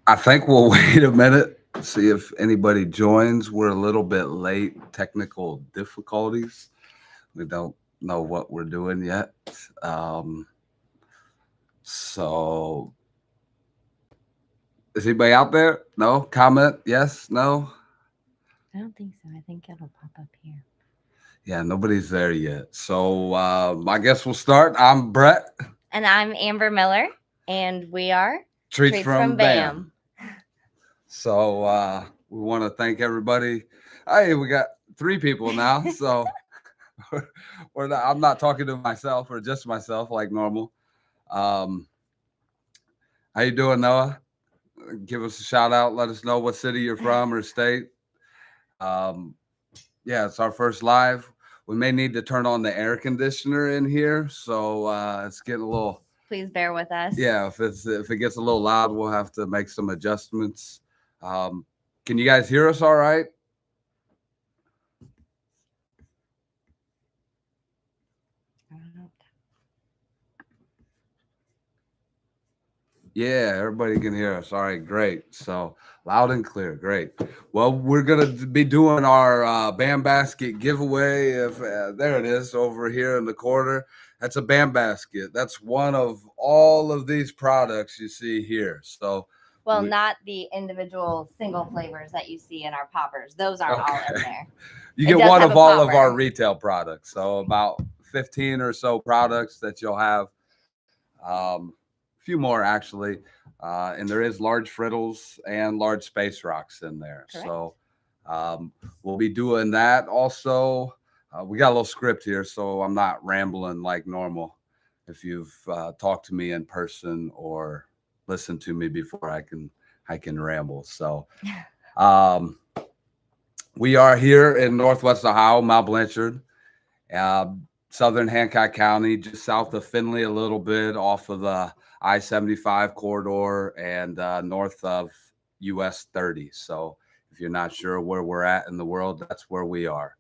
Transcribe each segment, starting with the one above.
I think we'll wait a minute, see if anybody joins. We're a little bit late, technical difficulties. We don't know what we're doing yet. Um, so, is anybody out there? No? Comment? Yes? No? I don't think so. I think it'll pop up here. Yeah, nobody's there yet. So, I guess we'll start. I'm Brett. And I'm Amber Miller, and we are Treats Treats from from Bam. Bam. So, we want to thank everybody. Hey, we got 3 people now. So, I'm not talking to myself or just myself like normal. Um, how you doing, Noah? Give us a shout out. Let us know what city you're from or state. Um, yeah, it's our first live. We may need to turn on the air conditioner in here, so it's getting a little. Please bear with us. Yeah, if it gets a little loud, we'll have to make some adjustments. Can you guys hear us all right? Yeah, everybody can hear us. All right, great. So loud and clear. Great. Well, we're going to be doing our Bam Basket giveaway. If there it is over here in the corner. That's a Bam Basket. That's one of all of these products you see here. So, well, not the individual single flavors that you see in our poppers. Those aren't all in there. You get one of all of our retail products. So about 15 or so products that you'll have. Few more actually, and there is large frittles and large space rocks in there. Correct. So we'll be doing that also. We got a little script here, so I'm not rambling like normal. If you've talked to me in person or listened to me before, I can ramble. So we are here in Northwest Ohio, Mount Blanchard, southern Hancock County, just south of Findlay a little bit, off of the I-75 corridor and north of US 30. So if you're not sure where we're at in the world, that's where we are.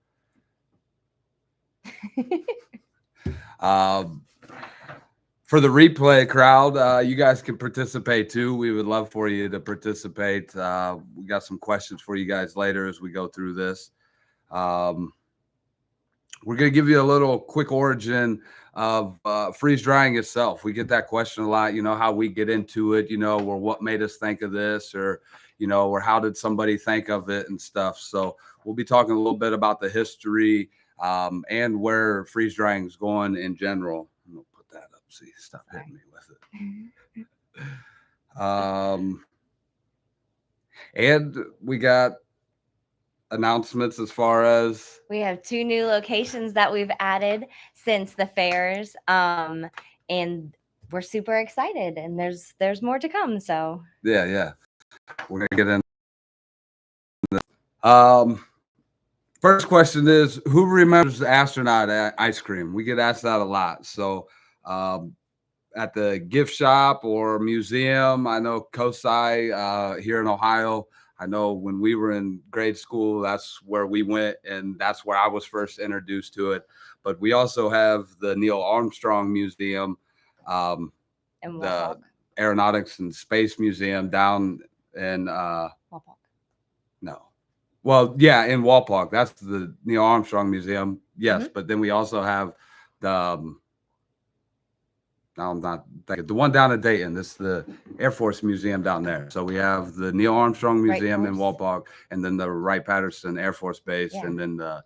For the replay crowd, you guys can participate too. We would love for you to participate. We got some questions for you guys later as we go through this. We're going to give you a little quick origin of freeze drying itself. We get that question a lot, how we get into it, or what made us think of this, or, or how did somebody think of it and stuff. So we'll be talking a little bit about the history and where freeze drying is going in general. I'm going to put that up. See, stop hitting me with it. And we got announcements as far as we have 2 new locations that we've added since the fairs, and we're super excited, and there's more to come. So yeah, we're gonna get in. First question is, who remembers astronaut ice cream? We get asked that a lot. So at the gift shop or museum, I know COSI here in Ohio, I know when we were in grade school, that's where we went, and that's where I was first introduced to it. But we also have the Neil Armstrong Museum, the Aeronautics and Space Museum down in Walpock. No. Well, yeah, in Walpock. That's the Neil Armstrong Museum. Yes, mm-hmm. But then we also have the now I'm not thinking. The one down at Dayton. This is the Air Force Museum down there. So we have the Neil Armstrong Museum in Walpock, and then the Wright-Patterson Air Force Base, and then the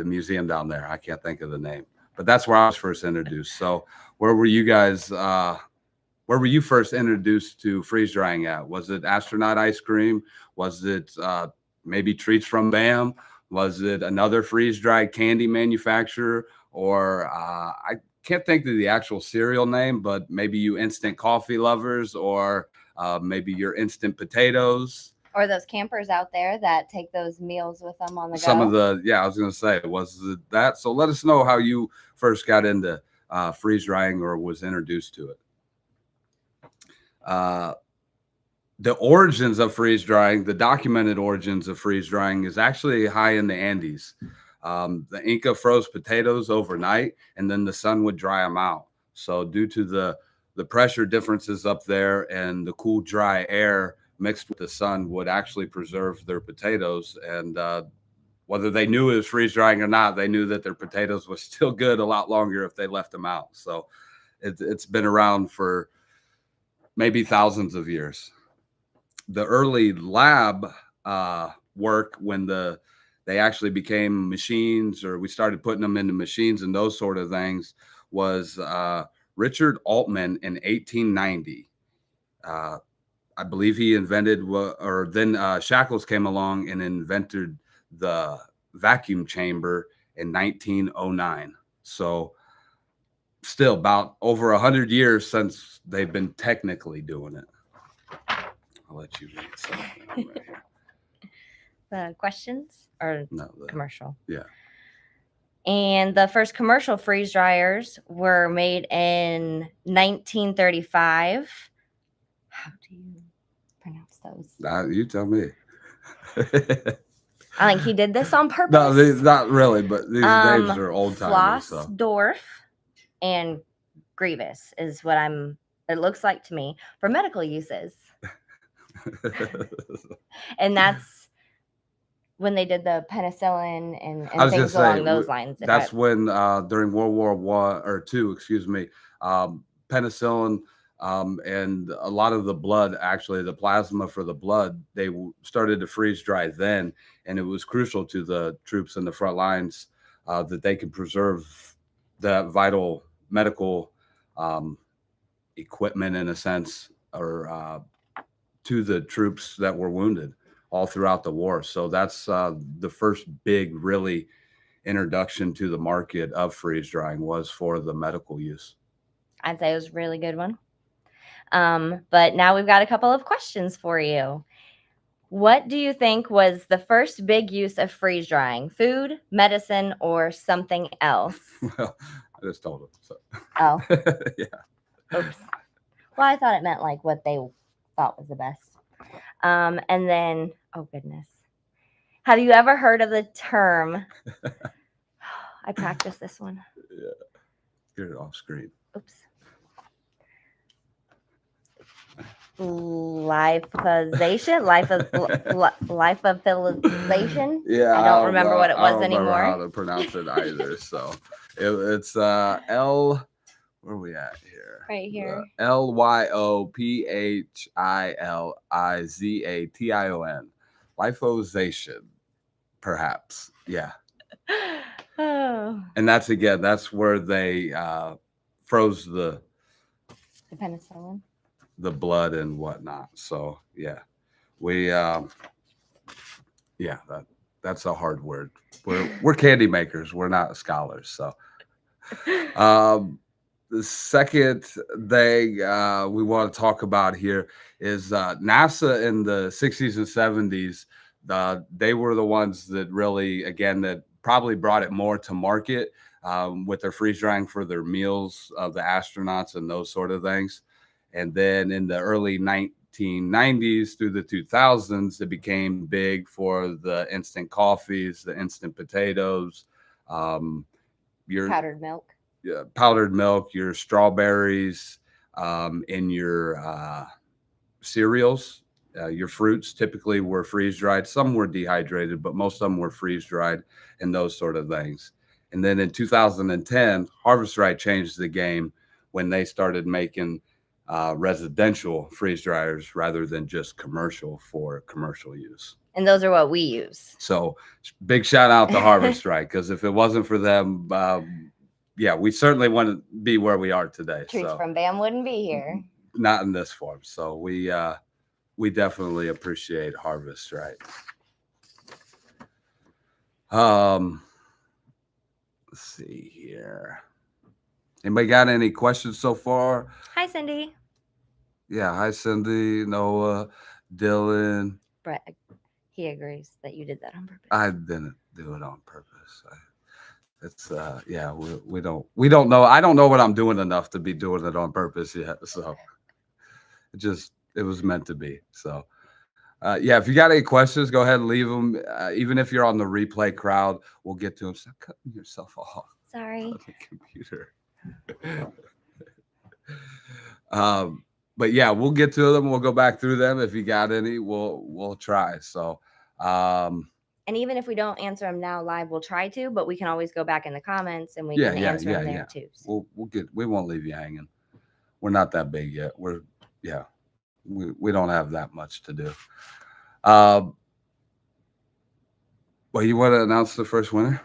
museum down there. I can't think of the name, but that's where I was first introduced. So where were you guys? Where were you first introduced to freeze drying at? Was it astronaut ice cream? Was it maybe Treats from Bam? Was it another freeze dried candy manufacturer? Or I can't think of the actual cereal name, but maybe you instant coffee lovers, or maybe your instant potatoes. Or those campers out there that take those meals with them on the go. Some of the, I was going to say, was it that? So let us know how you first got into freeze drying or was introduced to it. The origins of freeze drying, the documented origins of freeze drying, is actually high in the Andes. The Inca froze potatoes overnight, and then the sun would dry them out. So due to the the pressure differences up there and the cool, dry air mixed with the sun would actually preserve their potatoes. And whether they knew it was freeze drying or not, they knew that their potatoes was still good a lot longer if they left them out. So it's been around for maybe thousands of years. The early lab work, when they actually became machines, or we started putting them into machines and those sort of things, was Richard Altman in 1890. I believe he invented, or then Shackles came along and invented the vacuum chamber in 1909. So still about over 100 years since they've been technically doing it. I'll let you read something right here. The questions or No, commercial? Yeah. And the first commercial freeze dryers were made in 1935. How do you pronounce those? You tell me. I think he did this on purpose. No, not really, but these names are old timers. So. Flossdorf and Grievous is what it looks like to me for medical uses. And that's when they did the penicillin and things along those lines. That's when during World War II, penicillin and a lot of the blood, actually the plasma for the blood, they started to freeze dry then, and it was crucial to the troops in the front lines that they could preserve that vital medical equipment, in a sense, or to the troops that were wounded all throughout the war. So that's the first big, really introduction to the market of freeze drying was for the medical use. I'd say it was a really good one. But now we've got a couple of questions for you. What do you think was the first big use of freeze drying? Food, medicine, or something else? Well, I just told them. So. Oh. Yeah. Oops. Well, I thought it meant like what they thought was the best. And then, oh goodness. Have you ever heard of the term? I practiced this one. Yeah. Get it off screen. Oops. Lifeization? Lifeization? Yeah. I don't remember what it was anymore. I don't remember how to pronounce it either. So it's L. Where are we at here? Right here. LYOPHILIZATION. Lifeization, perhaps. Yeah. Oh. And that's where they froze the penicillin, the blood and whatnot. So yeah, that's a hard word. We're candy makers. We're not scholars. So the second thing we want to talk about here is NASA in the 60s and 70s. They were the ones that really, again, that probably brought it more to market with their freeze drying for their meals of the astronauts and those sort of things. And then in the early 1990s through the 2000s, it became big for the instant coffees, the instant potatoes, your powdered milk, your strawberries, in your cereals. Your fruits typically were freeze dried. Some were dehydrated, but most of them were freeze dried and those sort of things. And then in 2010, Harvest Right changed the game when they started making residential freeze dryers rather than just commercial for commercial use. And those are what we use. So big shout out to Harvest Right, because if it wasn't for them, we certainly wouldn't be where we are today. Treats from Bam wouldn't be here. Not in this form. So we definitely appreciate Harvest Right. Let's see here. Anybody got any questions so far? Hi, Cindy. Yeah, hi, Cindy, Noah, Dylan. Brett, he agrees that you did that on purpose. I didn't do it on purpose. It's we don't know. I don't know what I'm doing enough to be doing it on purpose yet. So it was meant to be. So if you got any questions, go ahead and leave them. Even if you're on the replay crowd, we'll get to them. Stop cutting yourself off. Sorry. On the computer. But yeah, we'll get to them. We'll go back through them. If you got any, we'll try. So, and even if we don't answer them now live, we'll try to, but we can always go back in the comments and we yeah, can yeah, answer yeah, them there yeah. too. We won't leave you hanging. We're not that big yet. We don't have that much to do. Well, you want to announce the first winner?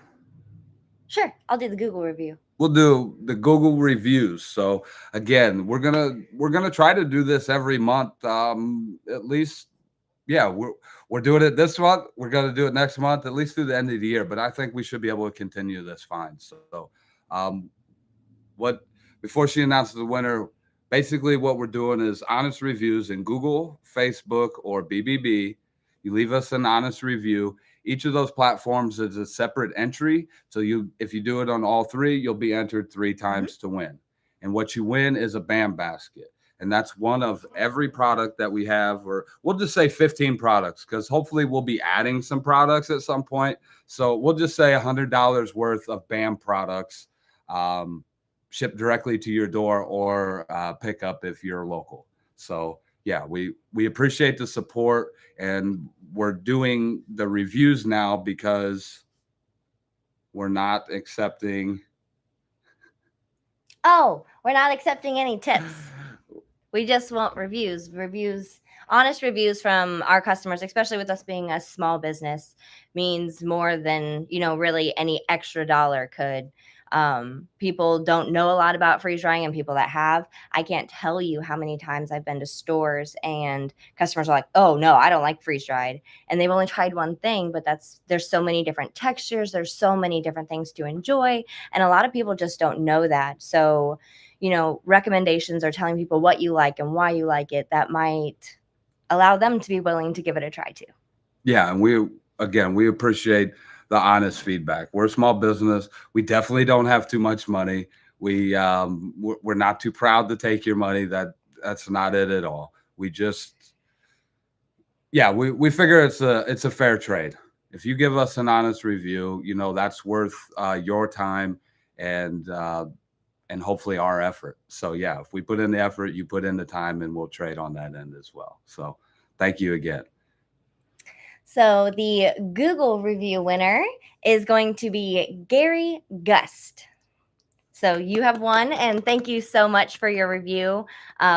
Sure, I'll do the Google review. We'll do the Google reviews. So again, we're gonna try to do this every month, at least. Yeah, we're doing it this month. We're gonna do it next month, at least through the end of the year. But I think we should be able to continue this fine. So, um, what before she announces the winner, basically what we're doing is honest reviews in Google, Facebook, or BBB. You leave us an honest review. Each of those platforms is a separate entry. So if you do it on all three, you'll be entered 3 times to win. And what you win is a BAM basket. And that's one of every product that we have, or we'll just say 15 products, because hopefully we'll be adding some products at some point. So we'll just say $100 worth of BAM products, shipped directly to your door, or pick up if you're local. So yeah, we appreciate the support, and we're doing the reviews now because we're not accepting. Oh, we're not accepting any tips. We just want reviews, honest reviews from our customers, especially with us being a small business, means more than, really any extra dollar could. People don't know a lot about freeze drying, and people that have, I can't tell you how many times I've been to stores and customers are like, oh no, I don't like freeze dried. And they've only tried one thing, but there's so many different textures. There's so many different things to enjoy. And a lot of people just don't know that. So, recommendations or telling people what you like and why you like it, that might allow them to be willing to give it a try too. Yeah. And we appreciate the honest feedback. We're a small business. We definitely don't have too much money. We're not too proud to take your money. That's not it at all. We figure it's a fair trade. If you give us an honest review, that's worth your time and hopefully our effort. So yeah, if we put in the effort, you put in the time, and we'll trade on that end as well. So thank you again. So the Google review winner is going to be Gary Gust. So you have won, and thank you so much for your review.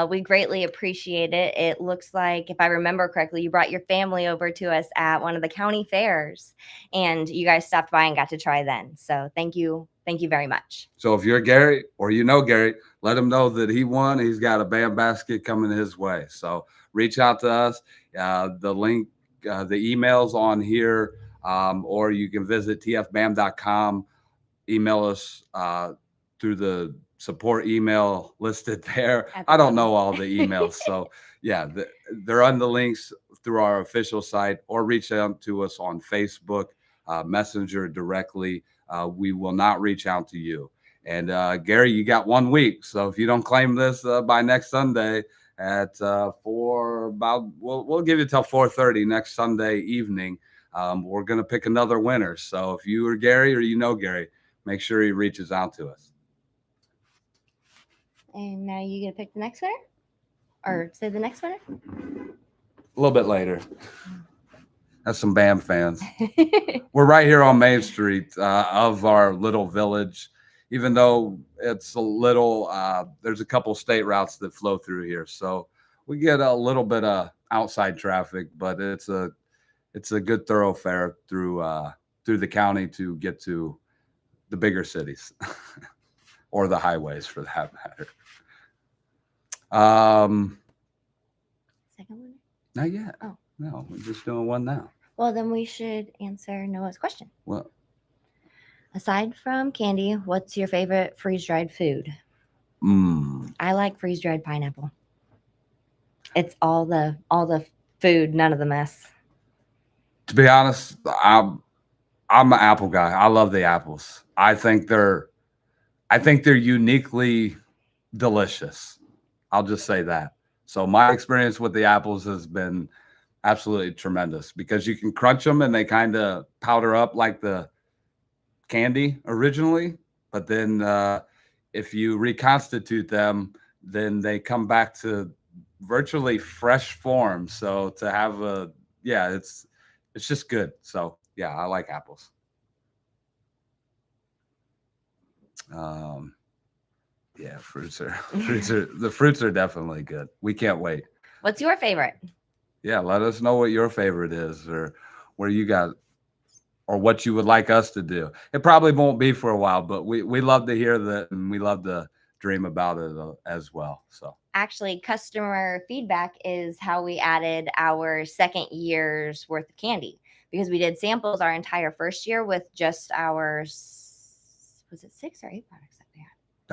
We greatly appreciate it. It looks like, if I remember correctly, you brought your family over to us at one of the county fairs, and you guys stopped by and got to try then. So thank you. Thank you very much. So if you're Gary, or Gary, let him know that he won. He's got a BAM basket coming his way. So reach out to us. The link, the email's on here, or you can visit tfbam.com. Email us through the support email listed there. I don't know all the emails. So yeah, they're on the links through our official site, or reach out to us on Facebook, Messenger directly. We will not reach out to you. And Gary, you got 1 week. So if you don't claim this by next Sunday at we'll give you till 4:30 next Sunday evening. We're going to pick another winner. So if you are Gary, or Gary, make sure he reaches out to us. And now you gonna pick the next winner, or say the next winner? A little bit later. That's some BAM fans. We're right here on Main Street of our little village. Even though it's a little, there's a couple state routes that flow through here, so we get a little bit of outside traffic, but it's a good thoroughfare through the county to get to the bigger cities or the highways for that matter. Second winner? Not yet. Oh. No, we're just doing one now. Well, then we should answer Noah's question. Well, aside from candy, what's your favorite freeze-dried food? I like freeze-dried pineapple. It's all the food, none of the mess. To be honest, I'm an apple guy. I love the apples. I think they're uniquely delicious. I'll just say that. So my experience with the apples has been absolutely tremendous, because you can crunch them and they kind of powder up like the candy originally, but then if you reconstitute them, then they come back to virtually fresh form. So to have it's just good. So yeah, I like apples. Um, yeah, the fruits are definitely good. We can't wait. What's your favorite? Yeah, let us know what your favorite is, or where you got, or what you would like us to do. It probably won't be for a while, but we love to hear that, and we love to dream about it as well. So Actually, customer feedback is how we added our second year's worth of candy, because we did samples our entire first year with just our, was it 6 or 8 products that we had?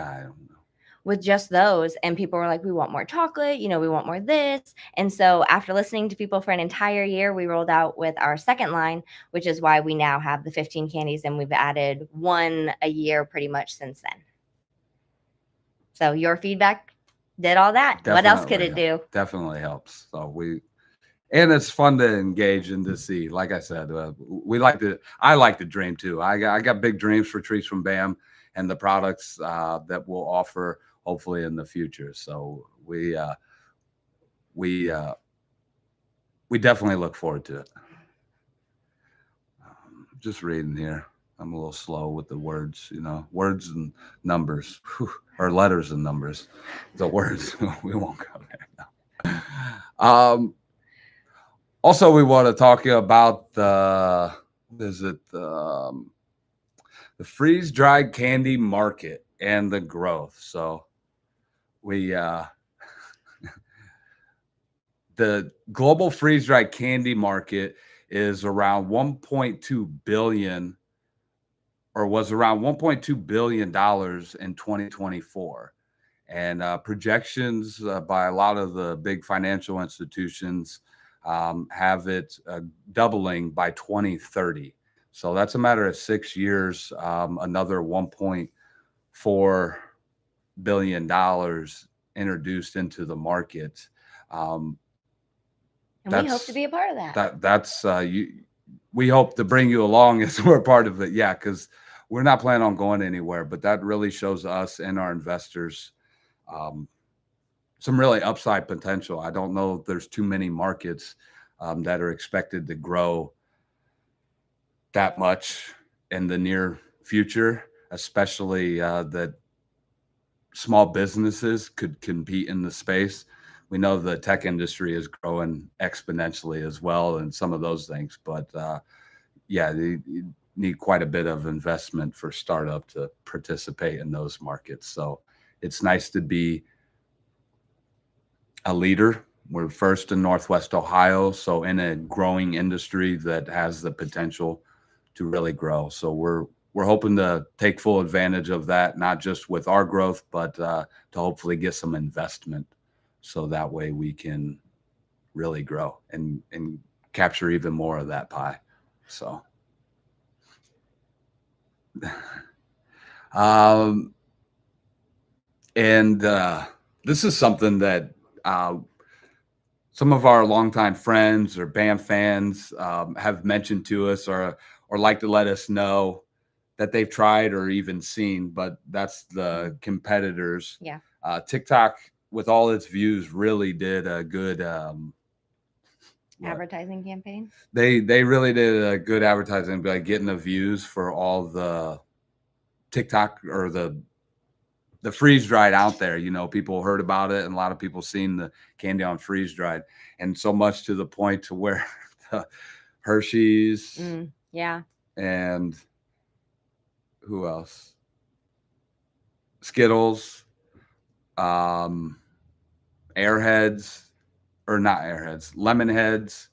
I don't know. With just those, and people were like, we want more chocolate, we want more this. And so after listening to people for an entire year, we rolled out with our second line, which is why we now have the 15 candies, and we've added one a year pretty much since then. So your feedback did all that. What else could it do? Definitely helps. So and it's fun to engage and to see. Like I said, I like to dream too. I got big dreams for Treats from BAM and the products that we'll offer hopefully in the future. So we definitely look forward to it. Just reading here. I'm a little slow with the words, words and numbers, or letters and numbers. The words, we won't go there now. Also, we want to talk about the freeze-dried candy market and the growth. So we the global freeze-dried candy market is around 1.2 billion, or was around $1.2 billion in 2024. And projections by a lot of the big financial institutions have it doubling by 2030. So that's a matter of 6 years, another $1.4 billion introduced into the market. And we hope to be a part of that. We hope to bring you along as we're part of it. Yeah, because we're not planning on going anywhere, but that really shows us and our investors some really upside potential. I don't know if there's too many markets that are expected to grow that much in the near future, especially that small businesses could compete in the space. We know the tech industry is growing exponentially as well, and some of those things. But you need quite a bit of investment for startup to participate in those markets. So it's nice to be a leader. We're first in Northwest Ohio, so in a growing industry that has the potential to really grow. So we're hoping to take full advantage of that, not just with our growth, but to hopefully get some investment, so that way we can really grow and capture even more of that pie. So this is something that some of our longtime friends or BAM fans have mentioned to us, or like to let us know that they've tried or even seen, but that's the competitors. Yeah. TikTok, with all its views, really did a good advertising campaign. They really did a good advertising by getting the views for all the TikTok or the freeze dried out there. People heard about it, and a lot of people seen the candy on freeze dried, and so much to the point to where the Hershey's, and who else? Skittles, Airheads, or not Airheads, Lemonheads,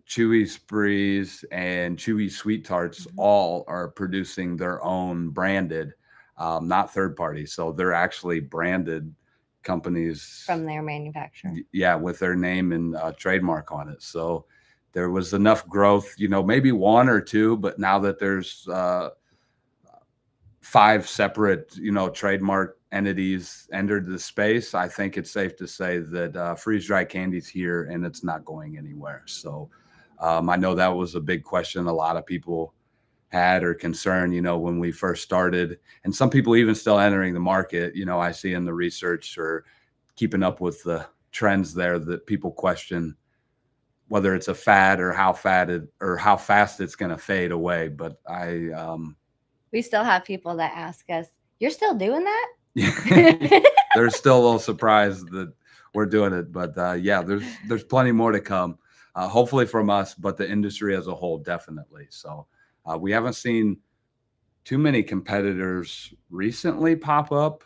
Chewy Sprees, and Chewy Sweet Tarts all are producing their own branded, not third party. So they're actually branded companies from their manufacturer. Yeah, with their name and trademark on it. So there was enough growth, maybe one or two, but now that there's 5 separate, trademark entities entered the space, I think it's safe to say that freeze-dried candy's here and it's not going anywhere. So I know that was a big question a lot of people had or concern, when we first started. And some people even still entering the market, I see in the research or keeping up with the trends there that people question whether it's a fad or how fast it's going to fade away. But we still have people that ask us, "You're still doing that?" They're still a little surprised that we're doing it, but yeah, there's plenty more to come, hopefully from us, but the industry as a whole, definitely. So we haven't seen too many competitors recently pop up.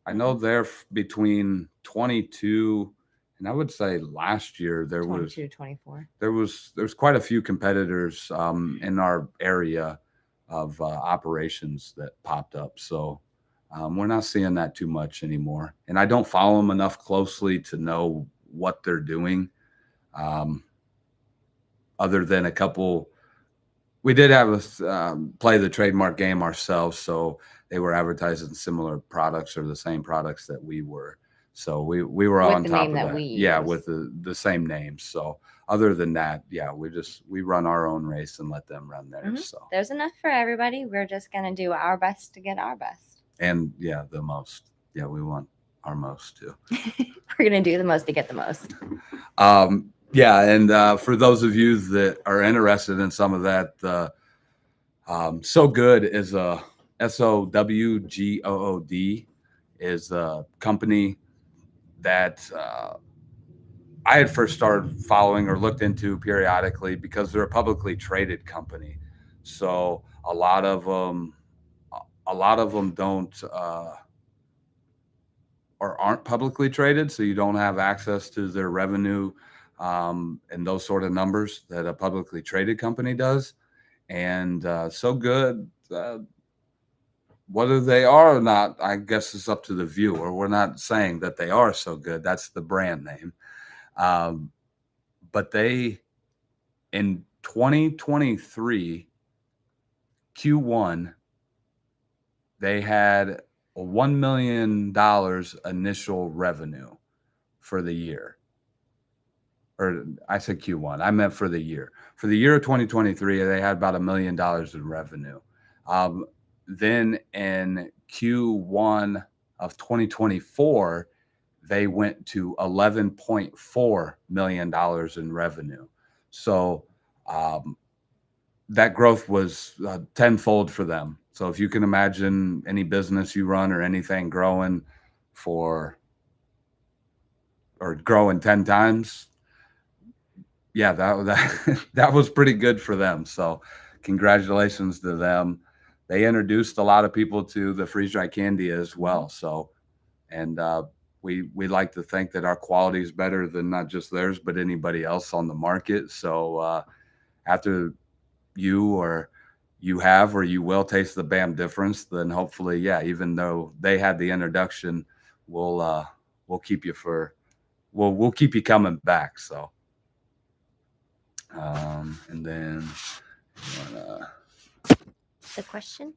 I know they're between 22, and I would say last year there 22, 24. There's quite a few competitors in our area of operations that popped up. So we're not seeing that too much anymore, and I don't follow them enough closely to know what they're doing. Other than a couple, we did have us play the trademark game ourselves, so they were advertising similar products or the same products that we were. So we were With on the top name of that that. we Yeah, use. with the same names. So other than that, yeah, we run our own race and let them run theirs. So there's enough for everybody. We're just gonna do our best to get our best. and yeah, the most. Yeah, we want our most too. We're gonna do the most to get the most. Yeah, and for those of you that are interested in some of that, So Good is a SOWGOOD is a company that I had first started following or looked into periodically because they're a publicly traded company. So a lot of them don't or aren't publicly traded, so you don't have access to their revenue and those sort of numbers that a publicly traded company does. And So Good, whether they are or not, I guess it's up to the viewer. We're not saying that they are so good. That's the brand name. But they, in 2023 Q1, they had a $1 million initial revenue for the year. Or I said Q1, I meant for the year. For the year of 2023, they had about $1 million in revenue. Then in Q1 of 2024, they went to $11.4 million in revenue. So that growth was tenfold for them. So if you can imagine any business you run or anything growing growing 10 times, yeah, that was pretty good for them. So congratulations to them. They introduced a lot of people to the freeze-dried candy as well. So, and we like to think that our quality is better than not just theirs, but anybody else on the market. So after you have or you will taste the BAM difference, then hopefully, yeah, even though they had the introduction, we'll keep you we'll keep you coming back. So and then the question.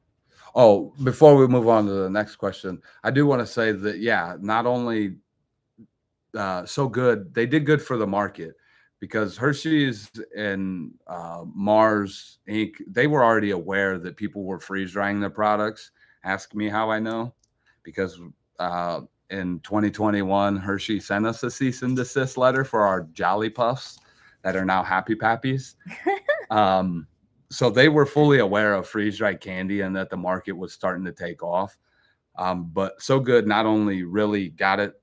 Oh, before we move on to the next question, I do want to say that, yeah, not only So Good, they did good for the market because Hershey's and Mars Inc., they were already aware that people were freeze drying their products. Ask me how I know, because in 2021, Hershey sent us a cease and desist letter for our Jolly Puffs that are now Happy Pappies. So they were fully aware of freeze-dried candy and that the market was starting to take off. But So Good not only really got it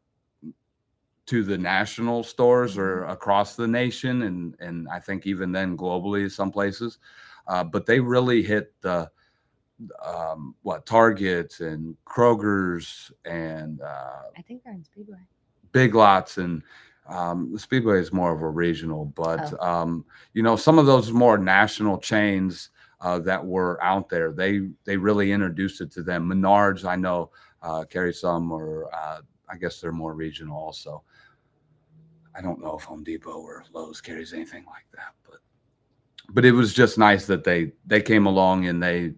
to the national stores or across the nation, and I think even then globally some places, but they really hit the Targets and Kroger's and I think they're in Speedway. Big Lots, and the Speedway is more of a regional, but some of those more national chains that were out there, they really introduced it to them. Menards, I know, carry some, or I guess they're more regional also. I don't know if Home Depot or Lowe's carries anything like that, but it was just nice that they came along and they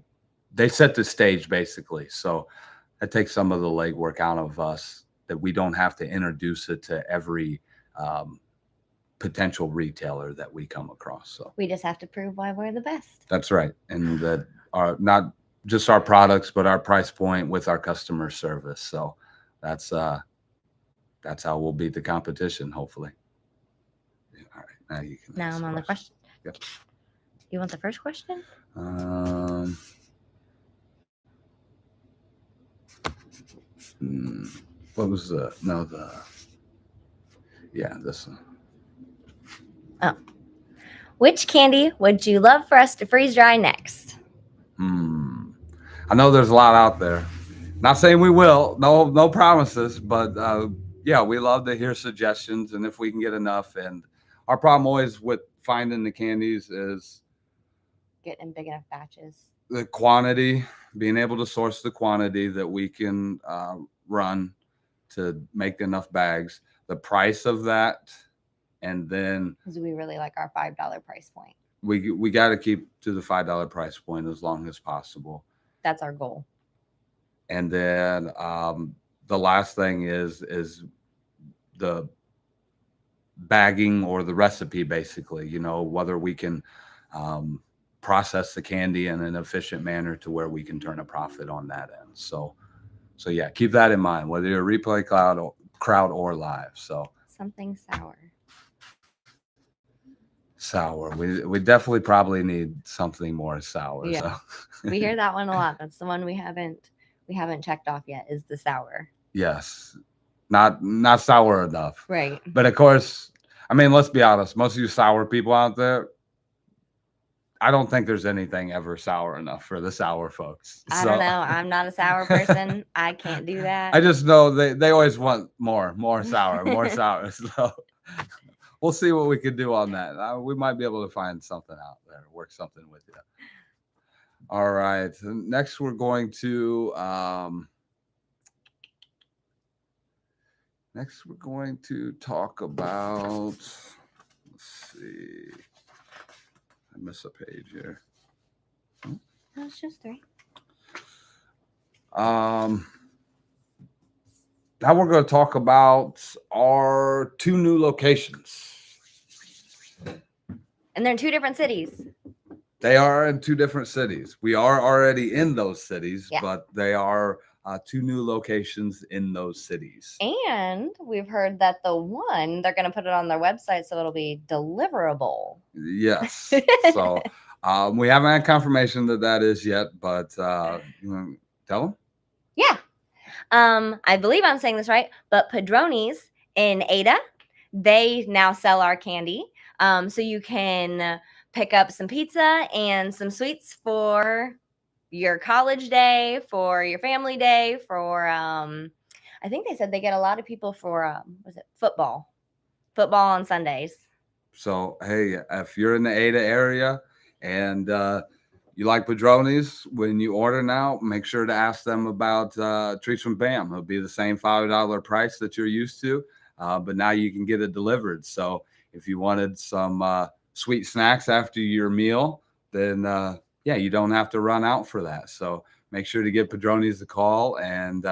set the stage basically. So that takes some of the legwork out of us, that we don't have to introduce it to every potential retailer that we come across. So we just have to prove why we're the best. that's right. And that are not just our products, but our price point with our customer service. So that's how we'll beat the competition, hopefully. Yeah, all right. Now you can. Now I'm on the question. Yep. You want the first question? What was this one. Oh. Which candy would you love for us to freeze dry next? I know there's a lot out there. Not saying we will. No promises. But yeah, we love to hear suggestions, and if we can get enough. And our problem always with finding the candies is getting big enough batches. The quantity, being able to source the quantity that we can run to make enough bags, the price of that, and then because we really like our $5 price point. We got to keep to the $5 price point as long as possible. That's our goal. And then the last thing is the bagging or the recipe, basically. You know, whether we can process the candy in an efficient manner to where we can turn a profit on that end. So yeah, keep that in mind, whether you're a replay crowd or live. So something sour. We definitely probably need something more sour. Yeah. So. We hear that one a lot. That's the one we haven't checked off yet, is the sour. Yes. Not sour enough. Right. But of course, I mean, let's be honest, most of you sour people out there, I don't think there's anything ever sour enough for the sour folks. I don't know. I'm not a sour person. I can't do that. I just know they always want more sour, more sour. So we'll see what we can do on that. We might be able to find something out there, work something with you. All right. Next, we're going to talk about. Let's see. I missed a page here. No, it's just 3. Now we're going to talk about our 2 new locations. And they're in 2 different cities. They are in 2 different cities. We are already in those cities, but they are 2 new locations in those cities. And we've heard that the one, they're going to put it on their website, so it'll be deliverable. Yes. So we haven't had confirmation that is yet, but you want to tell them? Yeah. I believe I'm saying this right, but Padroni's in Ada, they now sell our candy. So you can pick up some pizza and some sweets for your college day, for your family day, for I think they said they get a lot of people for football on Sundays. So hey, if you're in the Ada area and you like Padroni's, when you order now, make sure to ask them about treats from BAM. It'll be the same $5 price that you're used to, but now you can get it delivered. So if you wanted some sweet snacks after your meal, then yeah, you don't have to run out for that. So make sure to give Padroni's a call. And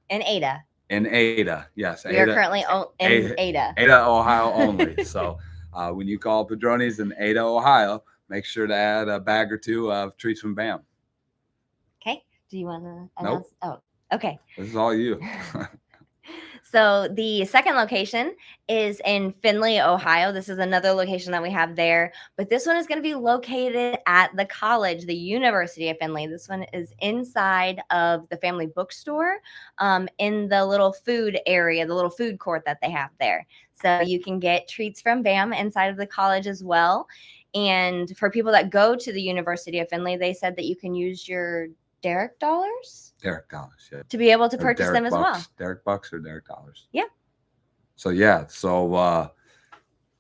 in Ada. In Ada, yes. We are currently in Ada. Ada, Ohio only. So when you call Padroni's in Ada, Ohio, make sure to add a bag or 2 of treats from BAM. Okay. Do you want to announce? Nope. Oh, okay. This is all you. So the second location is in Findlay, Ohio. This is another location that we have there, but this one is going to be located at the college, the University of Findlay. This one is inside of the family bookstore, in the little food area, the little food court that they have there. So you can get treats from BAM inside of the college as well. And for people that go to the University of Findlay, they said that you can use your Derek dollars. Derek dollars, yeah. To be able to purchase them as well. Derek bucks or Derek dollars. Yeah. So yeah,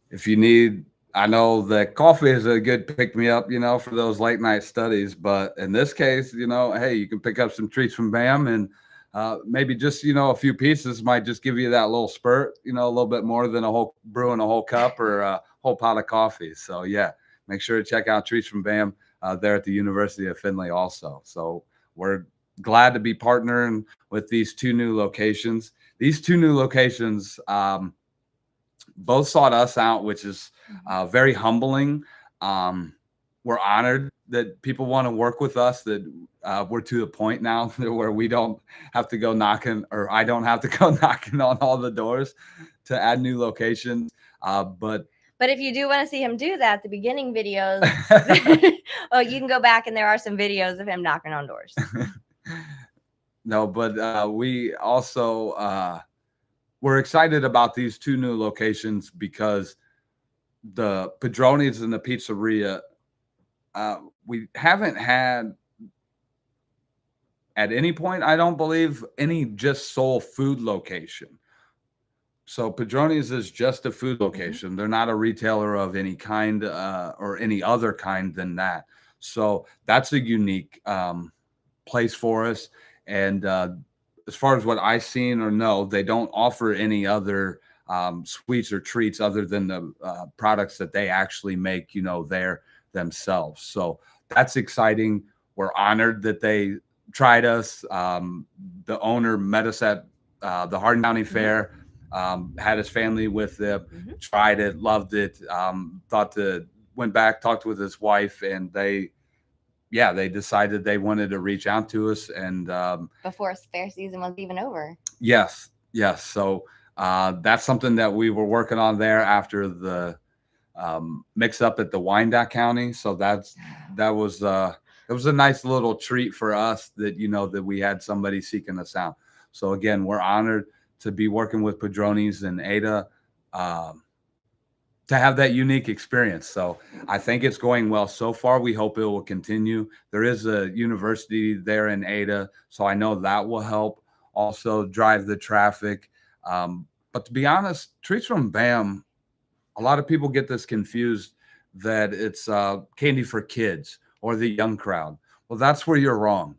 if you need, I know that coffee is a good pick me up, for those late night studies, but in this case, hey, you can pick up some treats from BAM and maybe just, a few pieces might just give you that little spurt, a little bit more than brewing a whole cup or a whole pot of coffee. So yeah, make sure to check out treats from BAM there at the University of Findlay also. So we're glad to be partnering with these 2 new locations. These 2 new locations, both sought us out, which is very humbling. We're honored that people want to work with us, that we're to the point now where we don't have to go knocking, or I don't have to go knocking on all the doors to add new locations. But if you do want to see him do that, the beginning videos, oh, you can go back and there are some videos of him knocking on doors. No, but we also we're excited about these 2 new locations because the Padroni's and the pizzeria, we haven't had at any point, I don't believe, any just sole food location. So Padroni's is just a food location. They're not a retailer of any kind or any other kind than that. So that's a unique place for us. And as far as what I've seen or know, they don't offer any other sweets or treats other than the products that they actually make, there themselves. So that's exciting. We're honored that they tried us. The owner met us at the Hardin County Fair, had his family with them, tried it, loved it, went back, talked with his wife, and they decided they wanted to reach out to us. And before fair season was even over. Yes. So that's something that we were working on there after the mix up at the Wyandotte County. So that was it was a nice little treat for us that, that we had somebody seeking us out. So again, we're honored to be working with Padroni's and Ada to have that unique experience. So I think it's going well so far. We hope it will continue. There is a university there in Ada, so I know that will help also drive the traffic. But to be honest, Treats from Bam, a lot of people get this confused that it's candy for kids or the young crowd. Well, that's where you're wrong.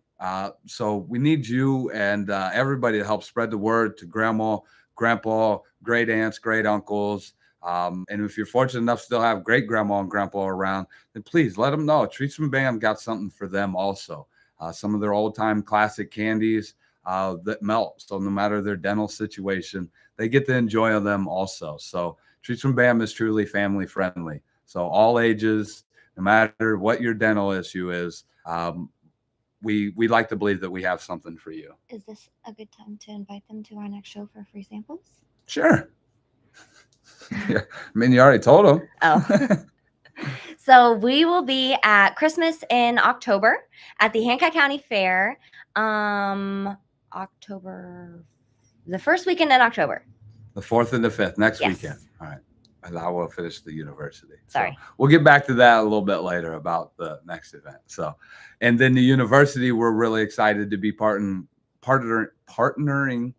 So we need you and everybody to help spread the word to grandma, grandpa, great aunts, great uncles. And if you're fortunate enough to still have great grandma and grandpa around, then please let them know. Treats from Bam got something for them also. Some of their old time classic candies that melt. So no matter their dental situation, they get to enjoy them also. So Treats from Bam is truly family friendly. So all ages, no matter what your dental issue is, we like to believe that we have something for you. Is this a good time to invite them to our next show for free samples? Sure. Yeah, I mean, you already told them. Oh. So we will be at Christmas in October at the Hancock County Fair. October, the first weekend in October. The 4th and the 5th, next Yes. weekend. All right. And I will finish the university. Sorry. So we'll get back to that a little bit later about the next event. So, and then the university, we're really excited to be partnering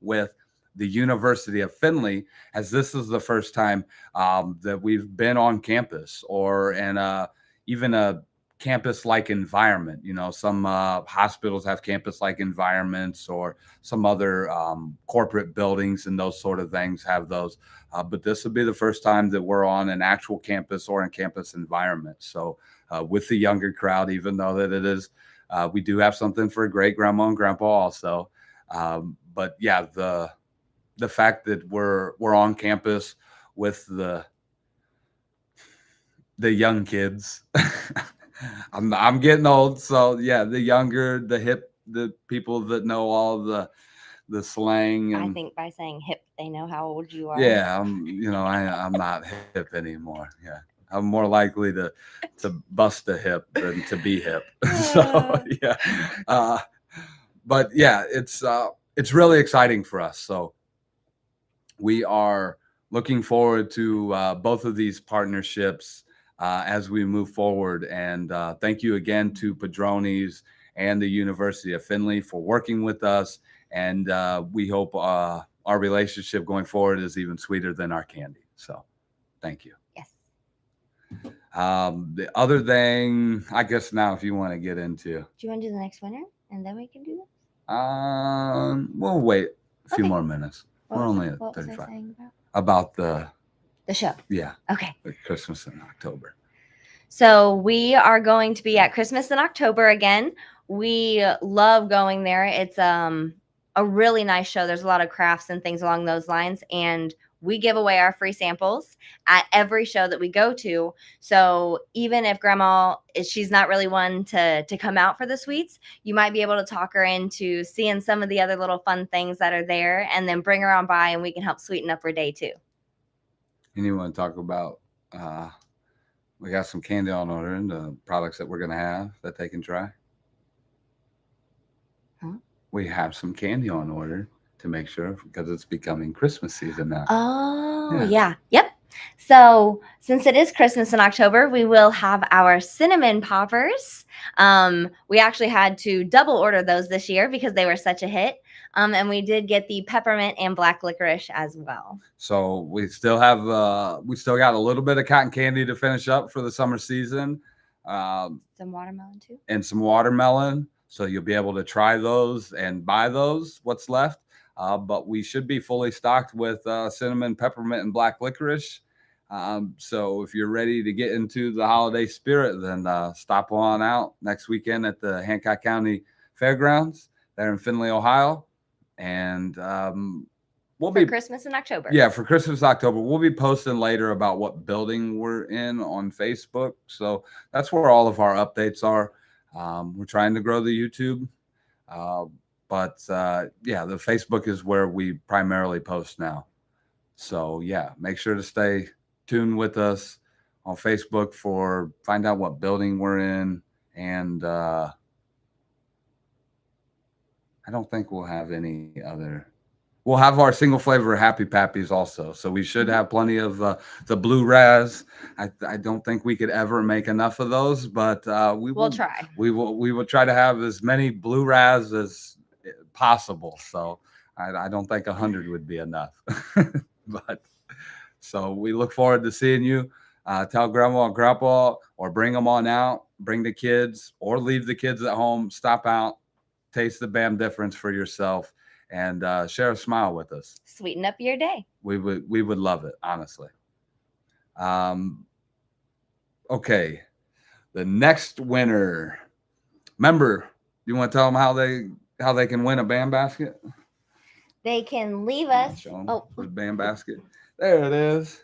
with the University of Findlay, as this is the first time that we've been on campus or in even a campus-like environment. Some hospitals have campus-like environments, or some other corporate buildings and those sort of things have those. But this will be the first time that we're on an actual campus or in campus environment. So with the younger crowd, even though that it is, we do have something for great grandma and grandpa also. But yeah, the fact that we're on campus with the young kids. I'm getting old, so yeah, the younger, the hip, the people that know all the slang. And I think by saying hip, they know how old you are. Yeah, I'm not hip anymore. Yeah, I'm more likely to bust a hip than to be hip. So yeah, but yeah, it's really exciting for us. So we are looking forward to both of these partnerships as we move forward. And thank you again to Padroni's and the University of Findlay for working with us. And we hope our relationship going forward is even sweeter than our candy. So thank you. Yes. The other thing, I guess now if you want to get into. Do you want to do the next winner and then we can do this? We'll wait a few more minutes. We're only at 35. Was I saying about the show. Yeah. Okay. Christmas in October. So we are going to be at Christmas in October again. We love going there. It's a really nice show. There's a lot of crafts and things along those lines. And we give away our free samples at every show that we go to. So even if grandma she's not really one to come out for the sweets, you might be able to talk her into seeing some of the other little fun things that are there, and then bring her on by, and we can help sweeten up her day too. And you want to talk about we got some candy on order and the products that we're going to have that they can try. We have some candy on order to make sure, because it's becoming Christmas season now. Oh, yeah. Yep. So since it is Christmas in October, we will have our cinnamon poppers. We actually had to double order those this year because they were such a hit. And we did get the peppermint and black licorice as well. So we still have, we still got a little bit of cotton candy to finish up for the summer season. Some watermelon too. And some watermelon. So you'll be able to try those and buy those, what's left. But we should be fully stocked with cinnamon, peppermint, and black licorice. So if you're ready to get into the holiday spirit, then stop on out next weekend at the Hancock County Fairgrounds there in Findlay, Ohio. And we'll be Christmas in October. Yeah, for Christmas October. We'll be posting later about what building we're in on Facebook. So that's where all of our updates are. We're trying to grow the YouTube. But yeah, the Facebook is where we primarily post now. So yeah, make sure to stay tuned with us on Facebook for find out what building we're in. And I don't think we'll have any other. We'll have our single flavor Happy Pappies also. So we should have plenty of the blue raz. I don't think we could ever make enough of those, but we'll try. We will try to have as many blue raz as possible. So I don't think 100 would be enough. But so we look forward to seeing you. Tell grandma and grandpa, or bring them on out, bring the kids, or leave the kids at home. Stop out, taste the BAM difference for yourself, and share a smile with us. Sweeten up your day. We would love it, honestly. Okay, the next winner. Remember, you want to tell them how they can win a BAM basket? They can leave us. The BAM basket. There it is.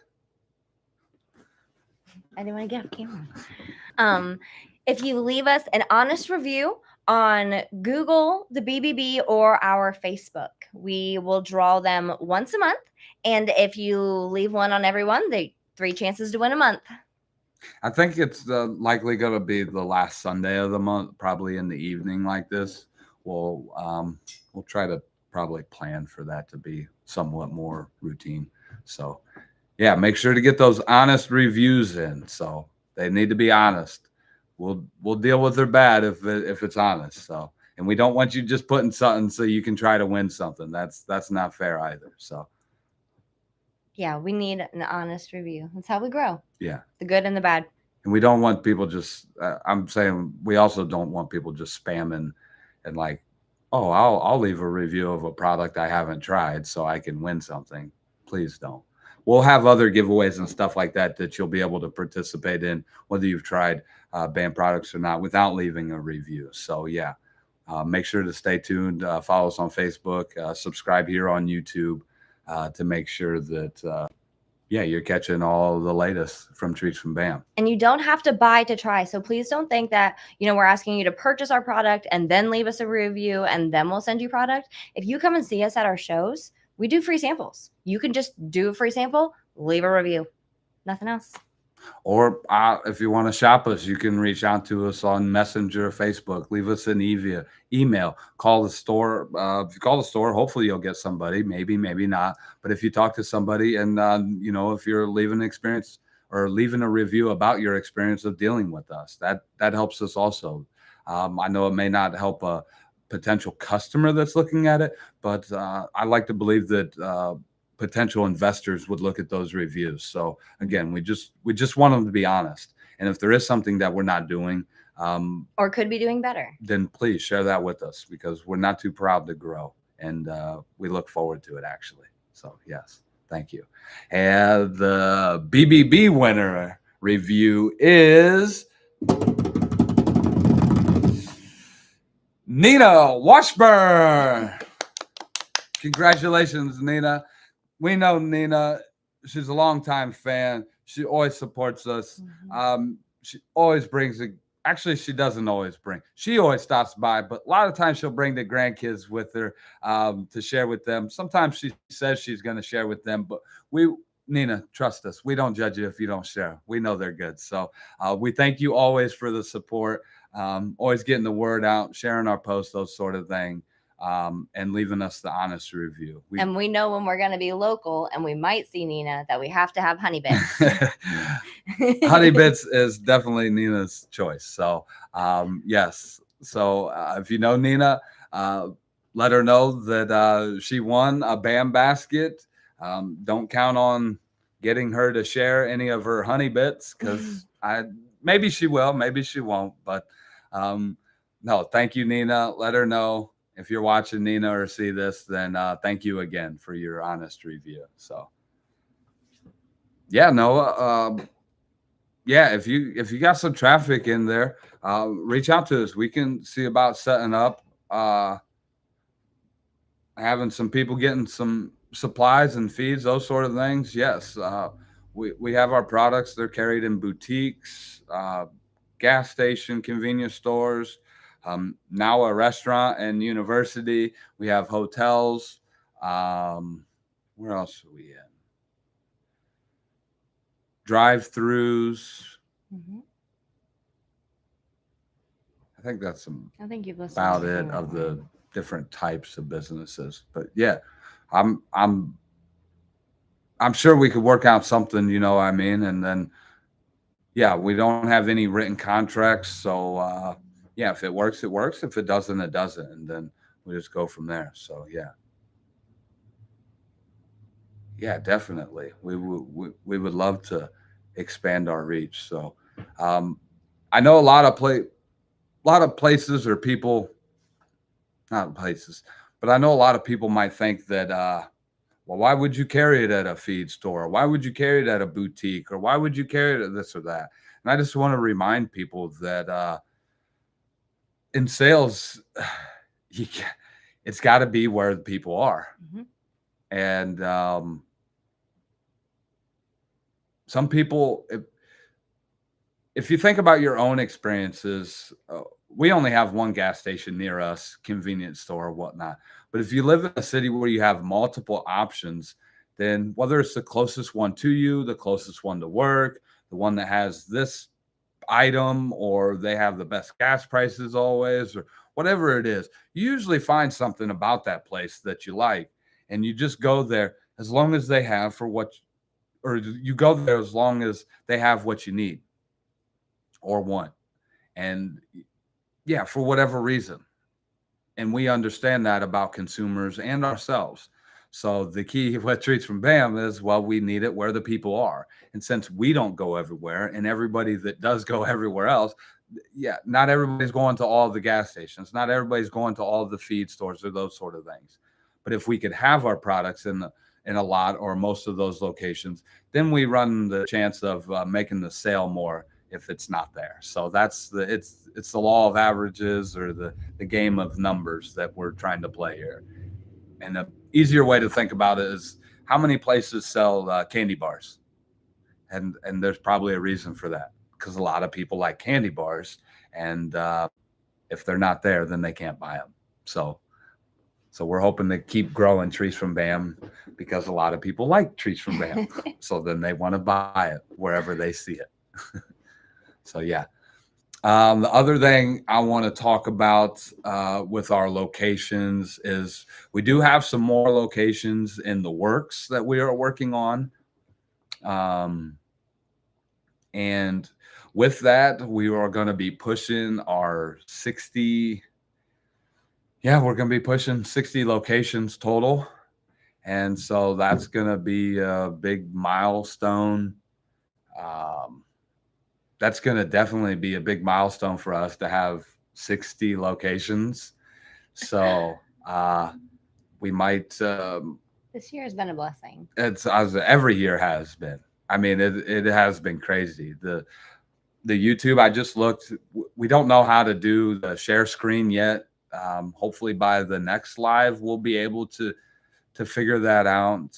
I didn't want to get off camera. If you leave us an honest review on Google, the BBB, or our Facebook, we will draw them once a month. And if you leave one on everyone, 3 chances to win a month. I think it's likely going to be the last Sunday of the month, probably in the evening like this. We'll try to probably plan for that to be somewhat more routine. So yeah, make sure to get those honest reviews in. So they need to be honest. We'll deal with their bad if it's honest. So, and we don't want you just putting something so you can try to win something. That's not fair either. So yeah, we need an honest review. That's how we grow. Yeah, the good and the bad. And we don't want people just. I'm saying we also don't want people just spamming and like, oh, I'll leave a review of a product I haven't tried so I can win something. Please don't. We'll have other giveaways and stuff like that you'll be able to participate in, whether you've tried BAM products or not, without leaving a review. So yeah, make sure to stay tuned. Follow us on Facebook. Subscribe here on YouTube to make sure that you're catching all the latest from Treats from BAM. And you don't have to buy to try. So please don't think that we're asking you to purchase our product and then leave us a review and then we'll send you product. If you come and see us at our shows, we do free samples. You can just do a free sample, leave a review, nothing else. Or if you want to shop us, you can reach out to us on Messenger or Facebook. Leave us an email. Call the store. If you call the store, hopefully you'll get somebody. Maybe not. But if you talk to somebody and, if you're leaving an experience or leaving a review about your experience of dealing with us, that helps us also. I know it may not help a potential customer that's looking at it, but I like to believe that potential investors would look at those reviews. So again, we just want them to be honest. And if there is something that we're not doing or could be doing better, then please share that with us, because we're not too proud to grow, and we look forward to it actually. So yes, thank you. And the BBB winner review is Nina Washburn. Congratulations, Nina. we know Nina. She's a longtime fan. She always supports us. She always brings a. Actually, she doesn't always bring. She always stops by, but a lot of times she'll bring the grandkids with her to share with them. Sometimes she says she's going to share with them, but we, Nina, trust us. We don't judge you if you don't share. We know they're good. So we thank you always for the support, always getting the word out, sharing our posts, those sort of things. And leaving us the honest review. And we know when we're going to be local and we might see Nina that we have to have honey bits. Honey bits is definitely Nina's choice. So, yes. So, if you know Nina, let her know that she won a BAM basket. Don't count on getting her to share any of her honey bits because maybe she will, maybe she won't. But no, thank you, Nina. Let her know. If you're watching, Nina, or see this, then thank you again for your honest review. So, yeah, Noah, yeah, if you got some traffic in there, reach out to us. We can see about setting up, having some people getting some supplies and feeds, those sort of things. Yes, we have our products. They're carried in boutiques, gas station, convenience stores. Now a restaurant and university. We have hotels. Where else are we in? Drive-throughs. I think that's about it of the different types of businesses. But yeah, I'm sure we could work out something. You know what I mean? And then yeah, we don't have any written contracts, so. Yeah, if it works, it works. If it doesn't, it doesn't. And then we just go from there. So, yeah. Yeah, definitely. We would love to expand our reach. So, I know a lot of places or people, not places, but I know a lot of people might think that, well, why would you carry it at a feed store? Why would you carry it at a boutique? Or why would you carry it at this or that? And I just want to remind people that, in sales, it's got to be where the people are. And some people, if you think about your own experiences, we only have one gas station near us, convenience store or whatnot. But if you live in a city where you have multiple options, then whether it's the closest one to you, the closest one to work, the one that has this item, or they have the best gas prices always, or whatever it is, you usually find something about that place that you like, and you just go there as long as they have for what, or you go there as long as they have what you need or want. And yeah, for whatever reason. And we understand that about consumers and ourselves. So the key with Treats from BAM is, well, we need it where the people are. And since we don't go everywhere, and everybody that does go everywhere else, yeah, not everybody's going to all the gas stations. Not everybody's going to all the feed stores or those sort of things. But if we could have our products in a lot or most of those locations, then we run the chance of making the sale more if it's not there. So that's it's the law of averages, or the game of numbers that we're trying to play here. And the easier way to think about it is, how many places sell candy bars? And there's probably a reason for that, because a lot of people like candy bars, and if they're not there, then they can't buy them. So we're hoping to keep growing Treats from BAM, because a lot of people like Treats from BAM. So then they want to buy it wherever they see it. So yeah. The other thing I want to talk about with our locations is, we do have some more locations in the works that we are working on. And with that, we are going to be pushing our 60. Yeah, we're going to be pushing 60 locations total. And so that's going to be a big milestone. That's going to definitely be a big milestone for us to have 60 locations. So we might. This year has been a blessing. It's as every year has been. I mean, it has been crazy. The YouTube, I just looked. We don't know how to do the share screen yet. Hopefully by the next live, we'll be able to to figure that out,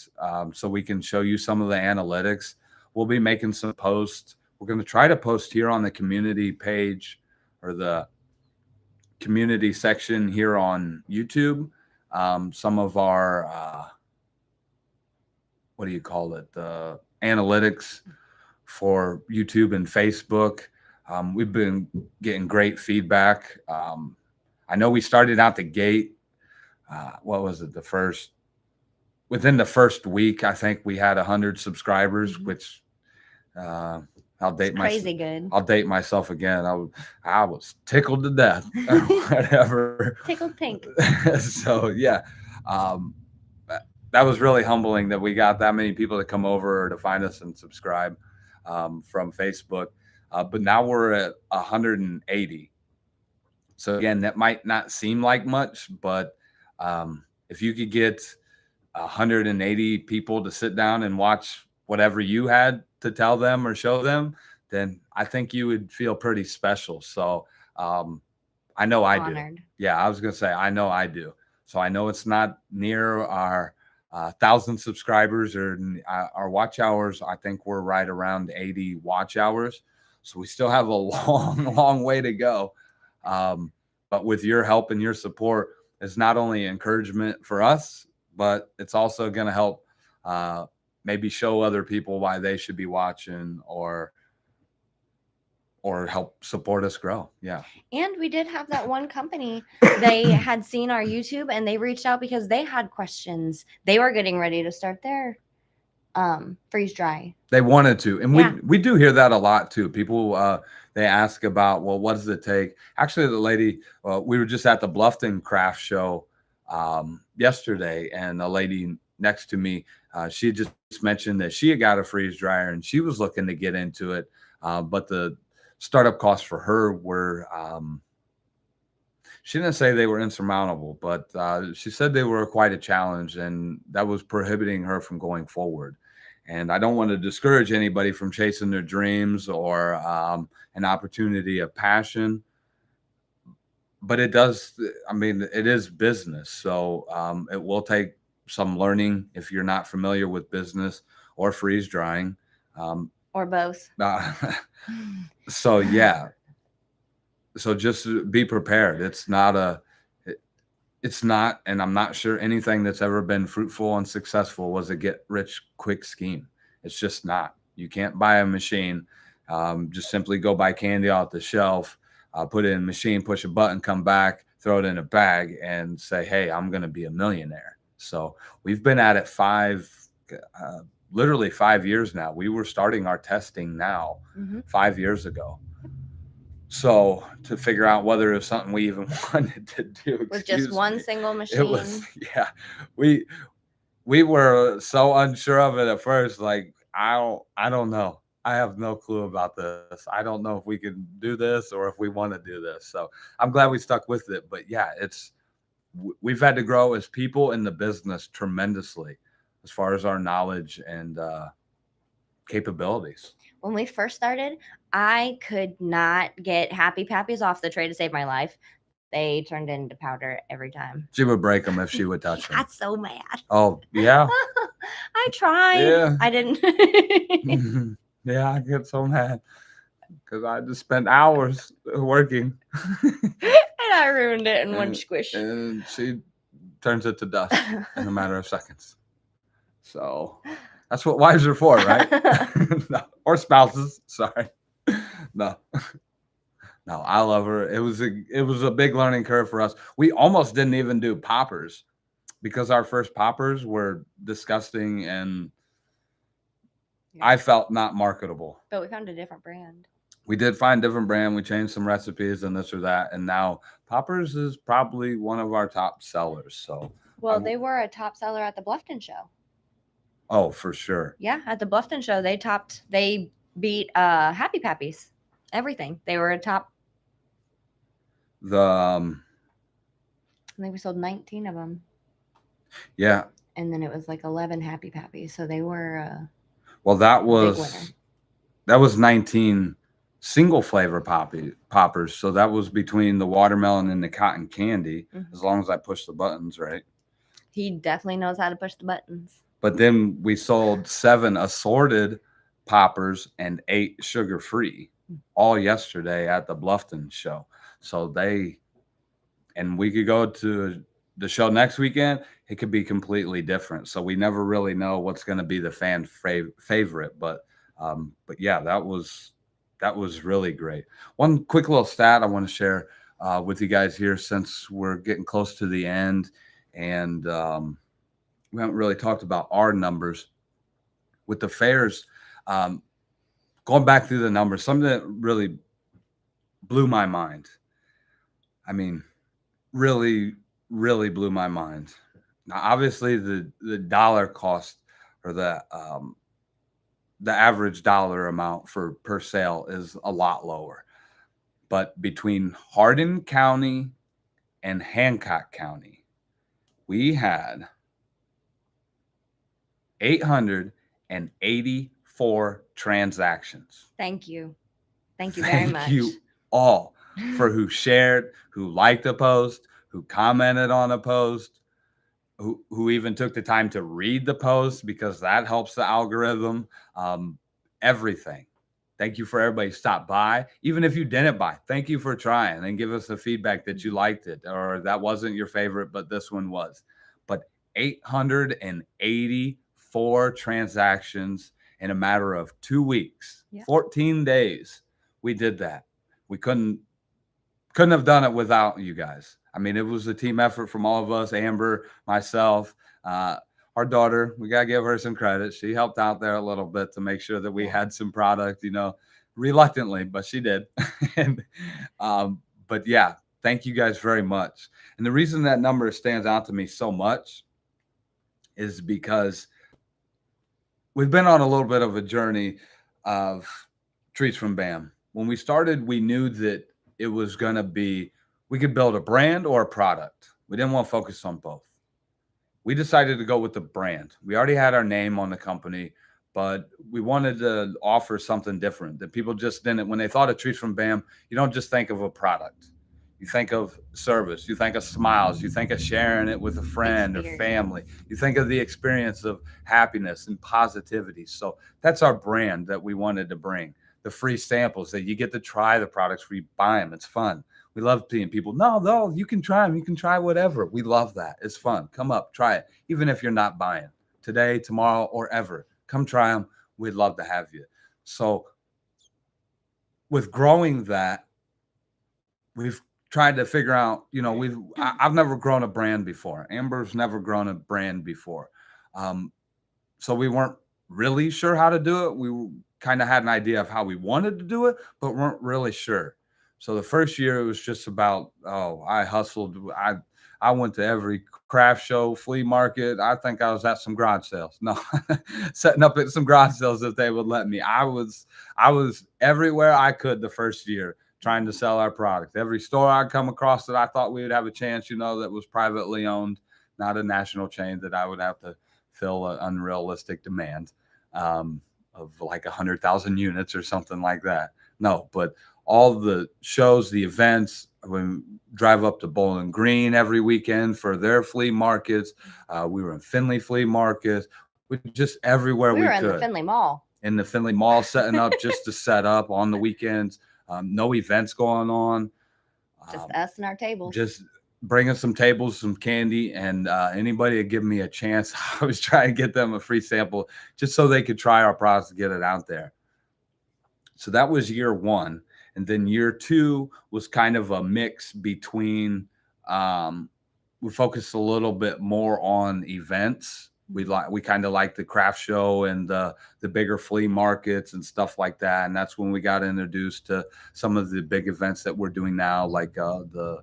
so we can show you some of the analytics. We'll be making some posts. We're going to try to post here on the community page or the community section here on YouTube. Some of our, what do you call it? The analytics for YouTube and Facebook. We've been getting great feedback. I know we started out the gate. What was it? Within the first week, I think we had 100 subscribers, which I'll date crazy good. I'll date myself again. I was tickled to death, or whatever. Tickled pink. So yeah, that was really humbling that we got that many people to come over to find us and subscribe from Facebook. But now we're at 180. So again, that might not seem like much, but if you could get 180 people to sit down and watch whatever you had to tell them or show them, then I think you would feel pretty special. So I know I do. Yeah, I was going to say, I know I do. So I know it's not near our 1,000 subscribers or our watch hours. I think we're right around 80 watch hours. So we still have a long way to go. But with your help and your support, it's not only encouragement for us, but it's also going to help maybe show other people why they should be watching or help support us grow. Yeah. And we did have that one company, they had seen our YouTube and they reached out because they had questions. They were getting ready to start their freeze dry. They wanted to. And we do hear that a lot too. People, they ask about, well, what does it take? Actually, the lady, we were just at the Bluffton Craft Show yesterday, and a lady next to me, she just mentioned that she had got a freeze dryer and she was looking to get into it. But the startup costs for her were, she didn't say they were insurmountable, but she said they were quite a challenge, and that was prohibiting her from going forward. And I don't want to discourage anybody from chasing their dreams or an opportunity of passion, but it does, I mean, it is business. So it will take some learning if you're not familiar with business or freeze drying. Or both. So yeah. So just be prepared. It's not, and I'm not sure anything that's ever been fruitful and successful was a get rich quick scheme. It's just not. You can't buy a machine. Just simply go buy candy off the shelf, put it in a machine, push a button, come back, throw it in a bag, and say, hey, I'm going to be a millionaire. So we've been at it literally 5 years now. We were starting our testing now 5 years ago. So to figure out whether it was something we even wanted to do with just one single machine. It was, yeah. We were so unsure of it at first. Like, I don't know. I have no clue about this. I don't know if we can do this or if we want to do this. So I'm glad we stuck with it. But yeah, we've had to grow as people in the business tremendously as far as our knowledge and capabilities. When we first started, I could not get Happy Pappies off the tray to save my life. They turned into powder every time. She would break them if she would touch them. I got so mad. Oh, yeah. I tried. Yeah. I didn't. Yeah, I get so mad because I just spent hours working. And I ruined it in one squish. And she turns it to dust in a matter of seconds. So that's what wives are for, right? No. Or spouses. Sorry. No, I love her. It was a big learning curve for us. We almost didn't even do poppers because our first poppers were disgusting and I felt not marketable. But we found a different brand. We did find a different brand. We changed some recipes and this or that. And now poppers is probably one of our top sellers. So, well, they were a top seller at the Bluffton show. Oh, for sure. Yeah. At the Bluffton show, they beat Happy Pappies. Everything. They were a top. I think we sold 19 of them. Yeah. And then it was like 11 Happy Pappies. So they were well, that was 19 single flavor poppers. So that was between the watermelon and the cotton candy, as long as I push the buttons right. He definitely knows how to push the buttons. But then we sold 7 assorted poppers and 8 sugar-free all yesterday at the Bluffton show. So and we could go to the show next weekend. It could be completely different. So we never really know what's going to be the fan favorite. But yeah, that was really great. One quick little stat I want to share with you guys here, since we're getting close to the end, and we haven't really talked about our numbers with the fairs. Going back through the numbers, something that really blew my mind. I mean, really, really blew my mind. Now, obviously, the dollar cost, or the average dollar amount for per sale is a lot lower. But between Hardin County and Hancock County, we had 884 transactions. Thank you. Thank you very much. Thank you all for who shared, who liked a post, who commented on a post, who even took the time to read the post, because that helps the algorithm. Everything. Thank you for everybody who stopped by. Even if you didn't buy, thank you for trying and give us the feedback that you liked it, or that wasn't your favorite, but this one was. But 884 transactions in a matter of 2 weeks, 14 days. We did that. We couldn't have done it without you guys. I mean, it was a team effort from all of us, Amber, myself, our daughter. We got to give her some credit. She helped out there a little bit to make sure that we had some product, reluctantly, but she did. And, but yeah, thank you guys very much. And the reason that number stands out to me so much is because we've been on a little bit of a journey of Treats from BAM. When we started, we knew that it was going to be, we could build a brand or a product. We didn't want to focus on both. We decided to go with the brand. We already had our name on the company, but we wanted to offer something different that people just didn't. When they thought of Treats from BAM, you don't just think of a product. You think of service. You think of smiles. You think of sharing it with a friend or family. You think of the experience of happiness and positivity. So that's our brand that we wanted to bring. The free samples that you get to try the products before you buy them. It's fun. We love seeing people, no, you can try them. You can try whatever. We love that. It's fun. Come up, try it. Even if you're not buying today, tomorrow, or ever, come try them. We'd love to have you. So with growing that, we've tried to figure out, I've never grown a brand before. Amber's never grown a brand before. So we weren't really sure how to do it. We kind of had an idea of how we wanted to do it, but weren't really sure. So the first year it was just about, I hustled. I went to every craft show, flea market. I think I was at some garage sales. No, setting up at some garage sales if they would let me. I was everywhere I could the first year trying to sell our product. Every store I'd come across that I thought we would have a chance, that was privately owned, not a national chain that I would have to fill an unrealistic demand of like 100,000 units or something like that. No, but all the shows, the events, we drive up to Bowling Green every weekend for their flea markets. We were in Findlay flea markets. We just everywhere we could. We were in the Findlay Mall. In the Findlay Mall, setting up just to set up on the weekends. No events going on. Just us and our tables. Just bringing some tables, some candy, and anybody would give me a chance. I was trying to get them a free sample just so they could try our products to get it out there. So that was year one. And then year two was kind of a mix between, we focused a little bit more on events. We kind of like the craft show and the bigger flea markets and stuff like that. And that's when we got introduced to some of the big events that we're doing now, like the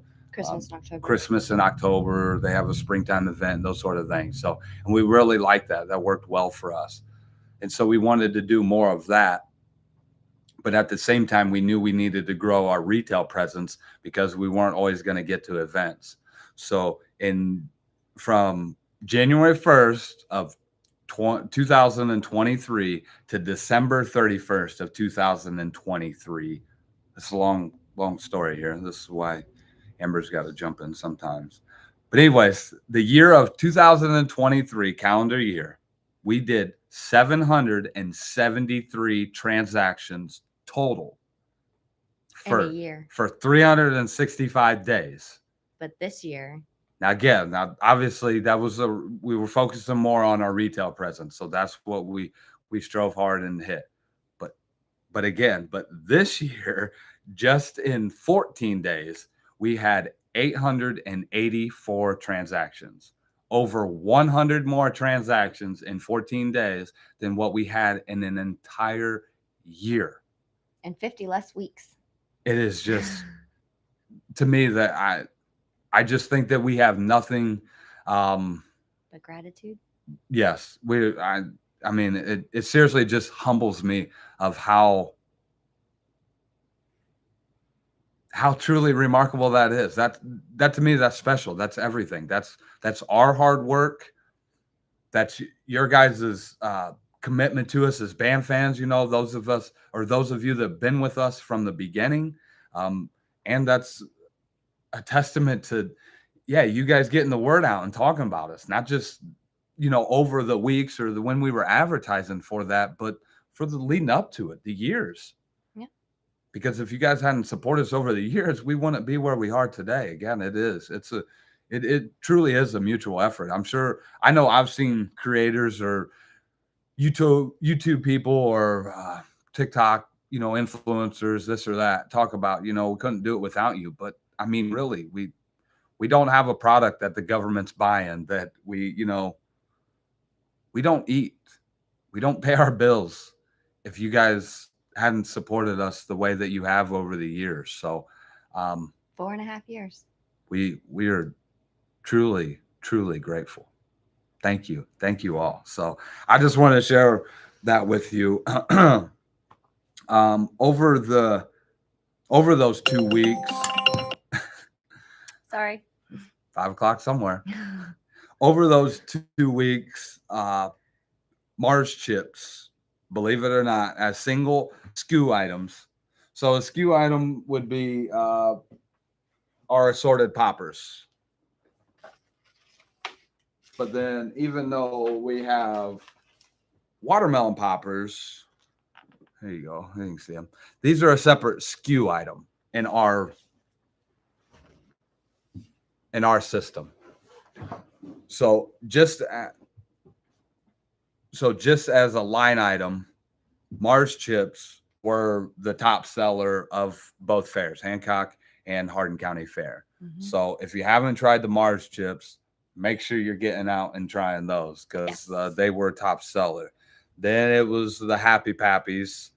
Christmas in October. They have a springtime event, those sort of things. So, and we really liked that. That worked well for us. And so we wanted to do more of that. But at the same time, we knew we needed to grow our retail presence because we weren't always going to get to events. So from January 1st of 2023 to December 31st of 2023, it's a long story here. This is why Amber's got to jump in sometimes. But anyways, the year of 2023 calendar year, we did 773 transactions total In a year. for 365 days. But this year, Now obviously we were focusing more on our retail presence, so that's what we strove hard and hit. But this year, just in 14 days, we had 884 transactions, over 100 more transactions in 14 days than what we had in an entire year. And 50 less weeks. It is just, to me, that I just think that we have nothing but gratitude. Yes, I mean, it seriously just humbles me of how truly remarkable that is. That to me, that's special. That's everything. That's our hard work. That's your guys' commitment to us as band fans. You know, those of us, or those of you that have been with us from the beginning, and that's a testament to, you guys getting the word out and talking about us, not just, over the weeks or when we were advertising for that, but for the leading up to it, the years. Yeah. Because if you guys hadn't supported us over the years, we wouldn't be where we are today. Again, it truly is a mutual effort. I know I've seen creators or YouTube people or TikTok, influencers, this or that, talk about, we couldn't do it without you. But I mean, really, we don't have a product that the government's buying, that we don't eat. We don't pay our bills if you guys hadn't supported us the way that you have over the years. So 4.5 years. We are truly, truly grateful. Thank you. Thank you all. So I just want to share that with you. Over those 2 weeks. Sorry. 5 o'clock somewhere. Over those 2 weeks, Mars chips, believe it or not, as single SKU items. So a SKU item would be our assorted poppers. But then, even though we have watermelon poppers, there you go. You can see them. These are a separate SKU item in our system. So just as a line item, Mars chips were the top seller of both fairs, Hancock and Hardin County Fair. Mm-hmm. So if you haven't tried the Mars chips, make sure you're getting out and trying those, because they were top seller. Then it was the Happy Pappies,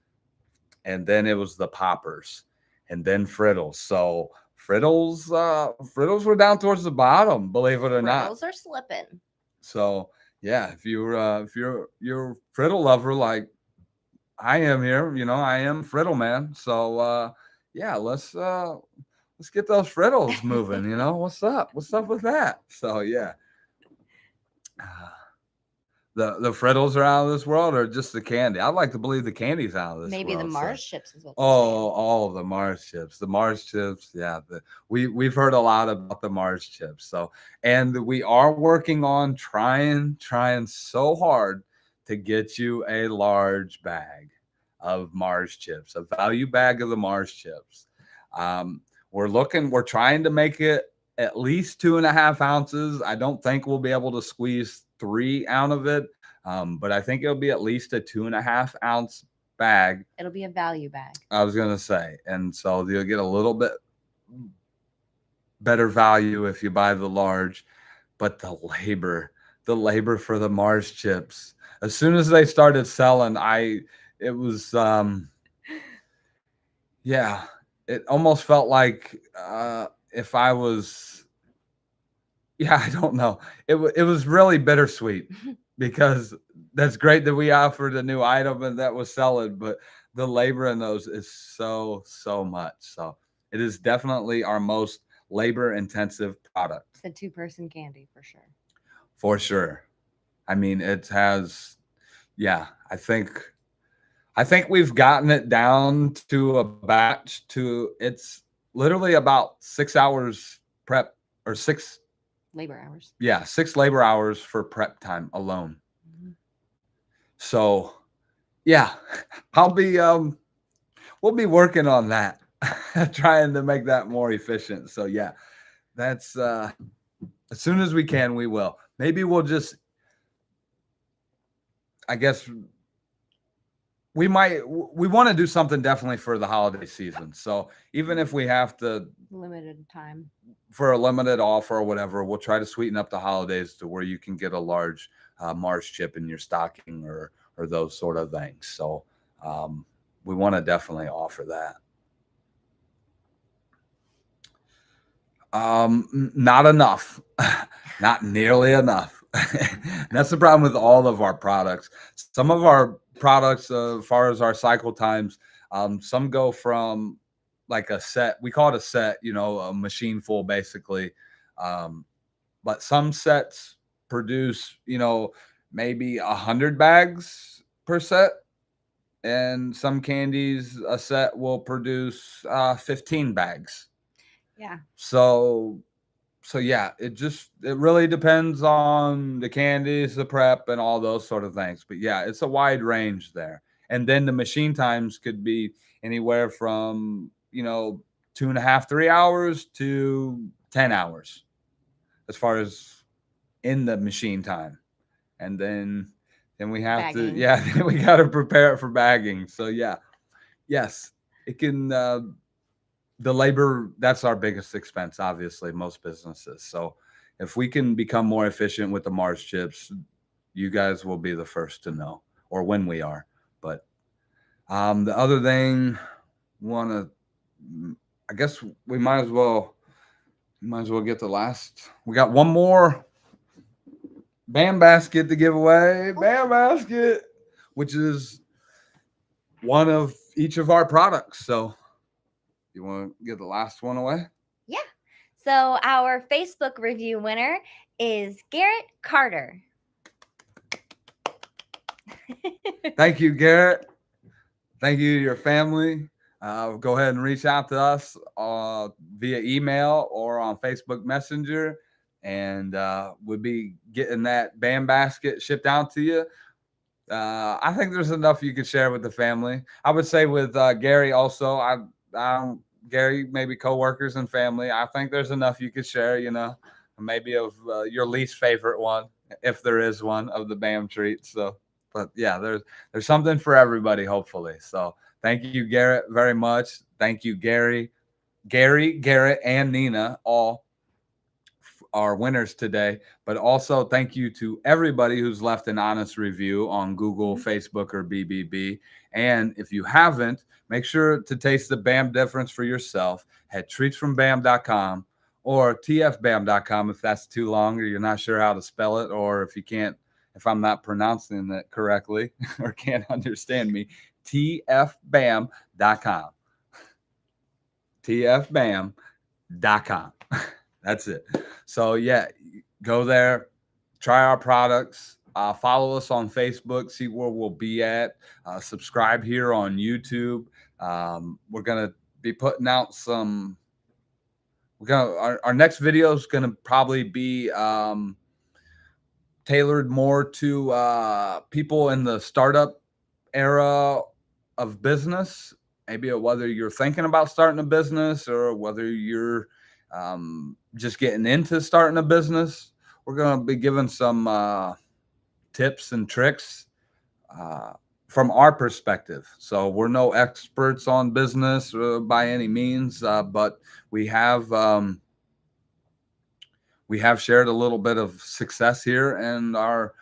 and then it was the Poppers, and then Frittles. So Frittles were down towards the bottom, believe it or not. Frittles are slipping. So yeah, if you're a Frittle lover like I am here, I am Frittle man. So let's get those Frittles moving. What's up with that? So yeah, the Frittles are out of this world, or just the candy? I'd like to believe the candy's out of this Maybe world. The Mars chips is what. All the Mars chips. The Mars chips. Yeah, we've heard a lot about the Mars chips. So, and we are working on trying so hard to get you a large bag of Mars chips, a value bag of the Mars chips. We're trying to make it at least 2.5 ounces. I don't think we'll be able to squeeze 3 out of it. But I think it'll be at least a 2.5 ounce bag. It'll be a value bag, I was going to say. And so you'll get a little bit better value if you buy the large, but the labor for the Mars chips, as soon as they started selling, it almost felt like if I was, I don't know. It was really bittersweet, because that's great that we offered a new item and that was selling, but the labor in those is so much. So it is definitely our most labor intensive product. It's a 2-person candy for sure. For sure. I mean, it has, I think we've gotten it down to a batch it's literally about 6 hours prep, or 6 labor hours. Yeah, 6 labor hours for prep time alone. Mhm. So, yeah, I'll be we'll be working on that, trying to make that more efficient. So yeah, that's as soon as we can, we will. Maybe we'll just, I guess we want to do something definitely for the holiday season. So even if we have to Limited time for a limited offer or whatever, we'll try to sweeten up the holidays to where you can get a large Mars chip in your stocking or those sort of things. So we want to definitely offer that. Not enough, not nearly enough. That's the problem with all of our products. Some of our products, as far as our cycle times, some go from like a set. We call it a set, a machine full basically. But some sets produce, maybe 100 bags per set, and some candies a set will produce 15 bags. Yeah. So yeah, it really depends on the candies, the prep, and all those sort of things. But yeah, it's a wide range there. And then the machine times could be anywhere from 2.5, 3 hours to 10 hours as far as in the machine time. And then we have Bagging. then we got to prepare it for bagging. So yeah, yes, it can. The labor, that's our biggest expense, obviously, most businesses. So if we can become more efficient with the Mars chips, you guys will be the first to know, or when we are. But the other thing, I guess we might as well get the last. We got one more BAM basket to give away. BAM basket, which is one of each of our products. So you want to get the last one away? Yeah. So our Facebook review winner is Garrett Carter. Thank you, Garrett. Thank you to your family. Go ahead and reach out to us via email or on Facebook Messenger, and we'll be getting that BAM basket shipped out to you. I think there's enough you could share with the family. I would say with Gary also, Gary, maybe coworkers and family. I think there's enough you could share, maybe of your least favorite one, if there is one, of the BAM treats. So, but yeah, there's something for everybody, hopefully. So thank you, Garrett, very much. Thank you, Gary, Garrett, and Nina, all our winners today. But also thank you to everybody who's left an honest review on Google, Facebook, or BBB. And if you haven't, make sure to taste the BAM difference for yourself at treatsfrombam.com or tfbam.com if that's too long or you're not sure how to spell it, or if I'm not pronouncing it correctly or can't understand me, tfbam.com. tfbam.com. That's it. So yeah, go there, try our products, follow us on Facebook, see where we'll be at, subscribe here on YouTube. We're going to be putting out our next video is going to probably be tailored more to people in the startup era of business, maybe whether you're thinking about starting a business or whether you're just getting into starting a business. We're going to be giving some tips and tricks from our perspective. So we're no experts on business by any means, but we have shared a little bit of success here in our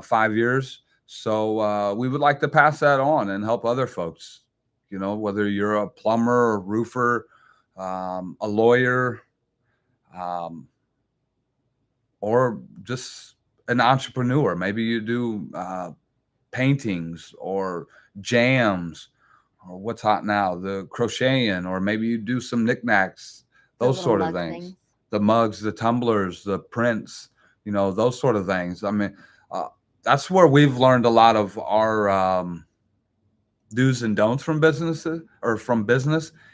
5 years. So we would like to pass that on and help other folks, whether you're a plumber, a roofer, a lawyer, or just an entrepreneur. Maybe you do paintings or jams, or what's hot now, the crocheting, or maybe you do some knickknacks, those sort of things. The mugs, the tumblers, the prints, those sort of things. I mean, that's where we've learned a lot of our do's and don'ts from business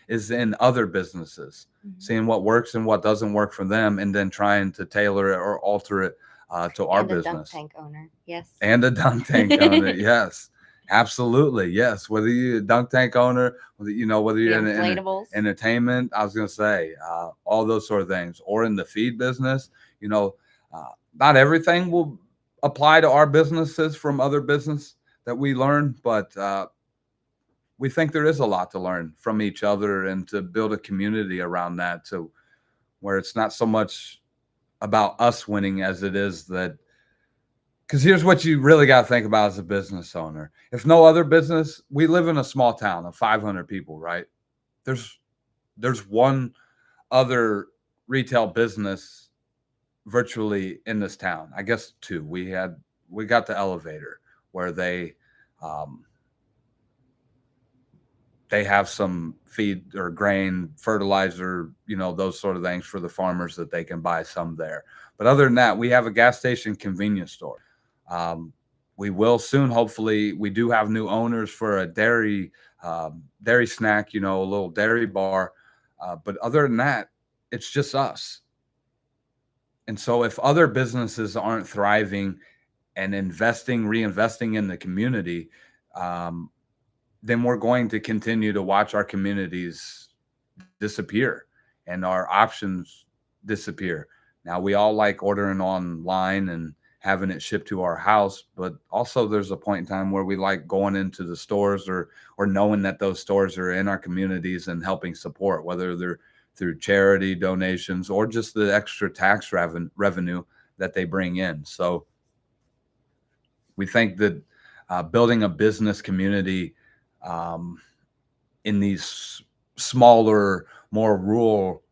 is in other businesses, Mhm. seeing what works and what doesn't work for them, and then trying to tailor it or alter it to our And a dunk business. tank owner. Yes. And a dunk tank owner, yes, absolutely, yes. Whether you're a dunk tank owner, whether The you're in inflatables. entertainment, I was gonna say all those sort of things, or in the feed business, not everything will apply to our businesses from other business that we learn, but we think there is a lot to learn from each other and to build a community around that, to where it's not so much about us winning as it is that. Because here's what you really got to think about as a business owner. If no other business, we live in a small town of 500 people, right? There's one other retail business virtually in this town. I guess two. We got the Elevator, where um, they have some feed or grain, fertilizer, those sort of things for the farmers that they can buy some there. But other than that, we have a gas station convenience store. Um, we will soon, hopefully, we do have new owners for a dairy snack, a little dairy bar. But other than that, it's just us. And so if other businesses aren't thriving and reinvesting in the community, um, then we're going to continue to watch our communities disappear and our options disappear. Now, we all like ordering online and having it shipped to our house, but also there's a point in time where we like going into the stores or knowing that those stores are in our communities and helping support, whether they're through charity donations or just the extra tax revenue that they bring in. So we think that building a business community um, in these smaller, more rural.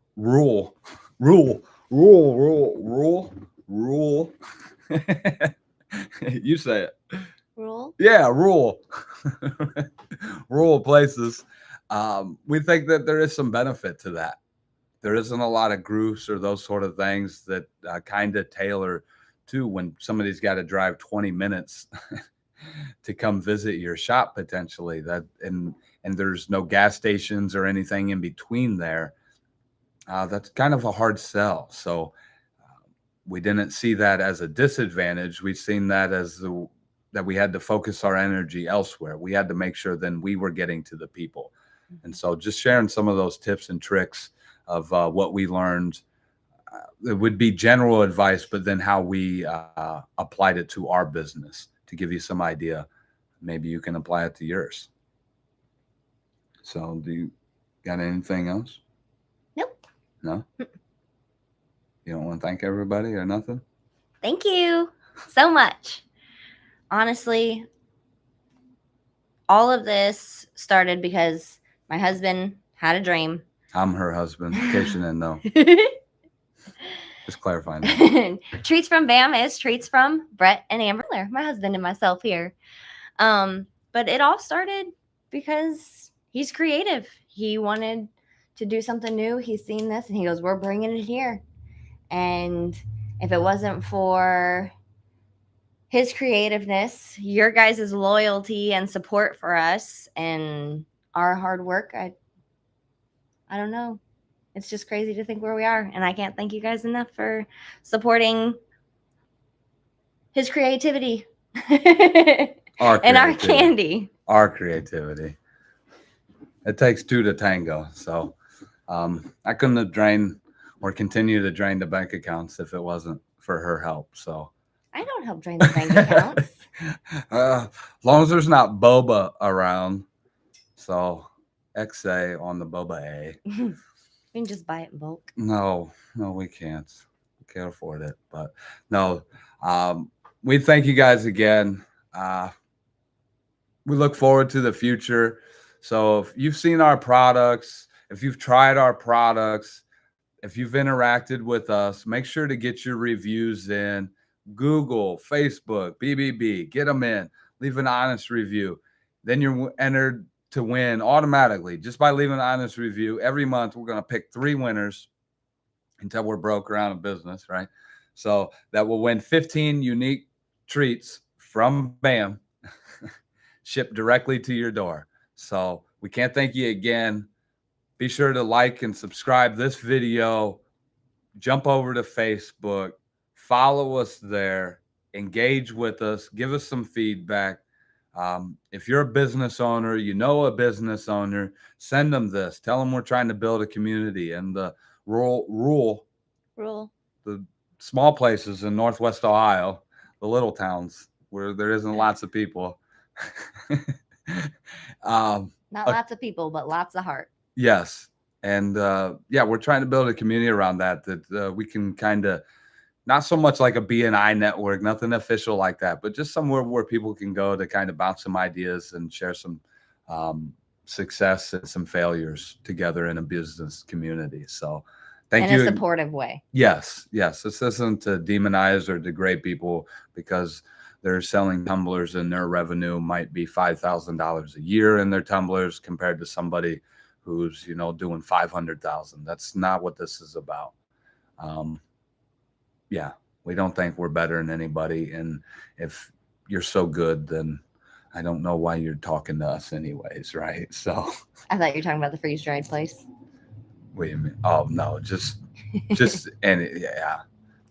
You say it. Rule. Yeah, rural, rural places. We think that there is some benefit to that. There isn't a lot of groups or those sort of things that kind of tailor to when somebody's got to drive 20 minutes to come visit your shop potentially. And there's no gas stations or anything in between there. That's kind of a hard sell. So we didn't see that as a disadvantage. We've seen that as that we had to focus our energy elsewhere. We had to make sure then we were getting to the people. And so just sharing some of those tips and tricks of what we learned. It would be general advice, but then how we applied it to our business to give you some idea. Maybe you can apply it to yours. So do you got anything else? Nope. No? You don't want to thank everybody or nothing? Thank you so much. Honestly, all of this started because my husband had a dream. I'm her husband, in case you didn't know. Just clarifying that. Treats from Bam is treats from Brett and Amber, my husband and myself here. But it all started because he's creative. He wanted to do something new. He's seen this and he goes, we're bringing it here. And if it wasn't for his creativeness, your guys' loyalty and support for us and our hard work, I don't know. It's just crazy to think where we are. And I can't thank you guys enough for supporting his creativity and our candy. Our creativity. It takes two to tango. So I couldn't have drained or continue to drain the bank accounts if it wasn't for her help. So I don't help drain the bank accounts. As long as there's not boba around. So XA on the boba A. We can just buy it in bulk. No, we can't. We can't afford it. But no, we thank you guys again. We look forward to the future. So if you've seen our products, if you've tried our products, if you've interacted with us, make sure to get your reviews in. Google, Facebook, BBB, get them in. Leave an honest review. Then you're entered to win automatically just by leaving an honest review. Every month, we're going to pick 3 winners until we're broke or out of business, right? So that will win 15 unique treats from BAM shipped directly to your door. So we can't thank you again. be sure to like and subscribe this video. Jump over to Facebook, follow us there, engage with us, give us some feedback. If you're a business owner, you know a business owner, send them this. Tell them we're trying to build a community in the rural, the small places in Northwest Ohio, the little towns where there isn't lots of people. Not lots of people, but lots of heart. Yes. And yeah, we're trying to build a community around that we can kind of, not so much like a BNI network, nothing official like that, but just somewhere where people can go to kind of bounce some ideas and share some success and some failures together in a business community. So thank you. In a supportive way. Yes. Yes. This isn't to demonize or degrade people because they're selling tumblers and their revenue might be $5,000 a year in their tumblers compared to somebody who's, you know, doing 500,000. That's not what this is about. Yeah, we don't think we're better than anybody. And if you're so good, then I don't know why you're talking to us anyways, right? So I thought you were talking about the freeze dried place. Wait a minute. Oh no, just and yeah,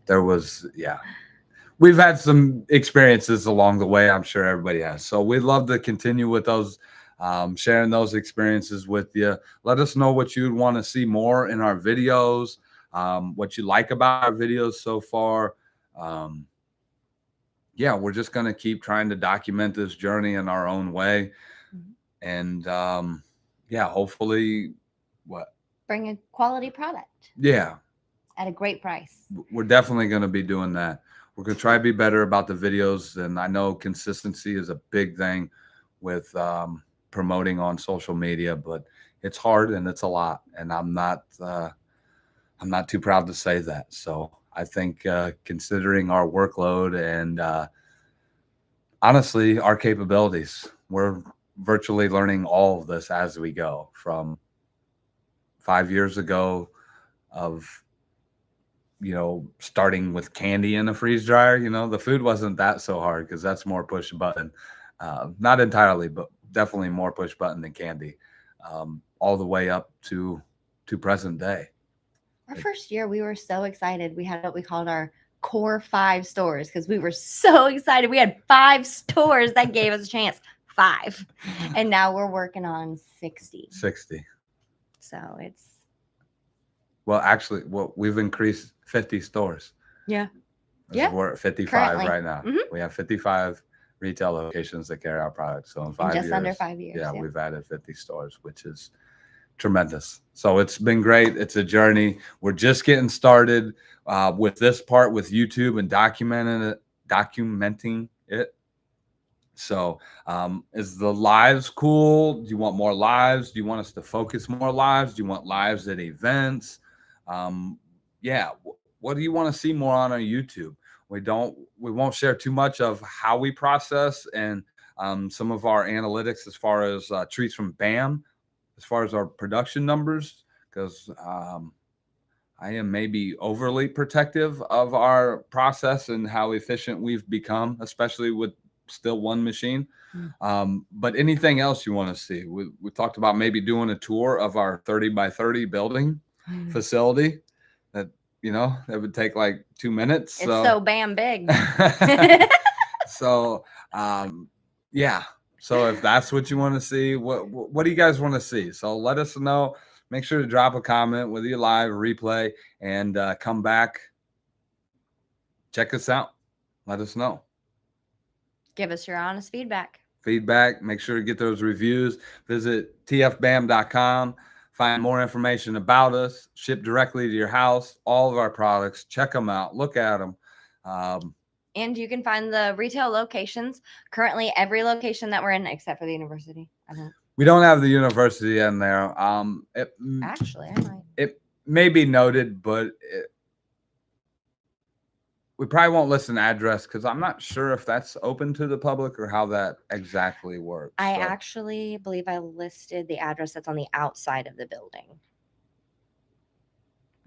there was, yeah. We've had some experiences along the way. I'm sure everybody has. So we'd love to continue with those, sharing those experiences with you. Let us know what you'd want to see more in our videos, what you like about our videos so far. Yeah, we're just going to keep trying to document this journey in our own way. And yeah, hopefully bring a quality product. Yeah. At a great price. We're definitely going to be doing that. We're going to try to be better about the videos. And I know consistency is a big thing with promoting on social media, but it's hard and it's a lot. And I'm not too proud to say that. So I think considering our workload and honestly, our capabilities, we're virtually learning all of this as we go. From 5 years ago of, you know, starting with candy in a freeze dryer, you know, the food wasn't that so hard because that's more push button. Not entirely, but definitely more push button than candy, all the way up to present day. Our first year, we were so excited. We had what we called our core 5 stores because we were so excited. We had 5 stores that gave us a chance. 5. And now we're working on 60. 60. So it's. Well, actually, we've increased 50 stores. Yeah. Yeah. We're at 55 currently. Right now. Mm-hmm. We have 55 retail locations that carry our products. So in 5 years. Just under 5 years. Yeah, we've added 50 stores, which is tremendous. So it's been great. It's a journey. We're just getting started with this part with YouTube and documenting it. So is the lives cool? Do you want more lives? Do you want us to focus more lives? Do you want lives at events? Yeah. What do you want to see more on our YouTube? We won't share too much of how we process and some of our analytics as far as treats from BAM, as far as our production numbers, because I am maybe overly protective of our process and how efficient we've become, especially with still one machine. But anything else you want to see? We talked about maybe doing a tour of our 30 by 30 building facility that, you know, that would take like 2 minutes. It's so BAM big. So, yeah. So if that's what you want to see, what do you guys want to see? So let us know. Make sure to drop a comment, whether you live or replay, and come back. Check us out. Let us know. Give us your honest feedback. Make sure to get those reviews. Visit tfbam.com. Find more information about us. Ship directly to your house. All of our products. Check them out. Look at them. And you can find the retail locations. Currently, every location that we're in, except for the university. We don't have the university in there. Actually, I might. It may be noted, but we probably won't list an address because I'm not sure if that's open to the public or how that exactly works. I actually believe I listed the address that's on the outside of the building.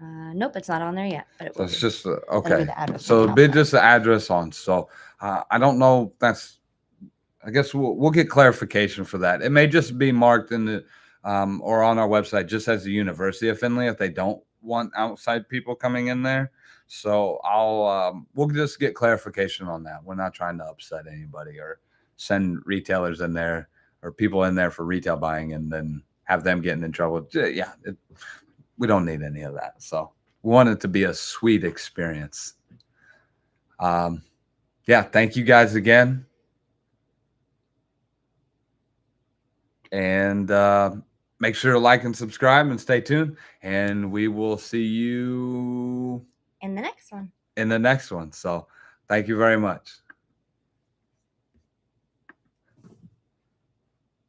Nope, it's not on there yet. But it's just okay. So it'll be just the address on. So I don't know. I guess we'll get clarification for that. It may just be marked in the or on our website, just as the University of Findlay, if they don't want outside people coming in there. So we'll just get clarification on that. We're not trying to upset anybody or send retailers in there or people in there for retail buying and then have them getting in trouble. Yeah, we don't need any of that. So we want it to be a sweet experience. Yeah, thank you guys again. And make sure to like and subscribe and stay tuned. And we will see you in the next one. So thank you very much.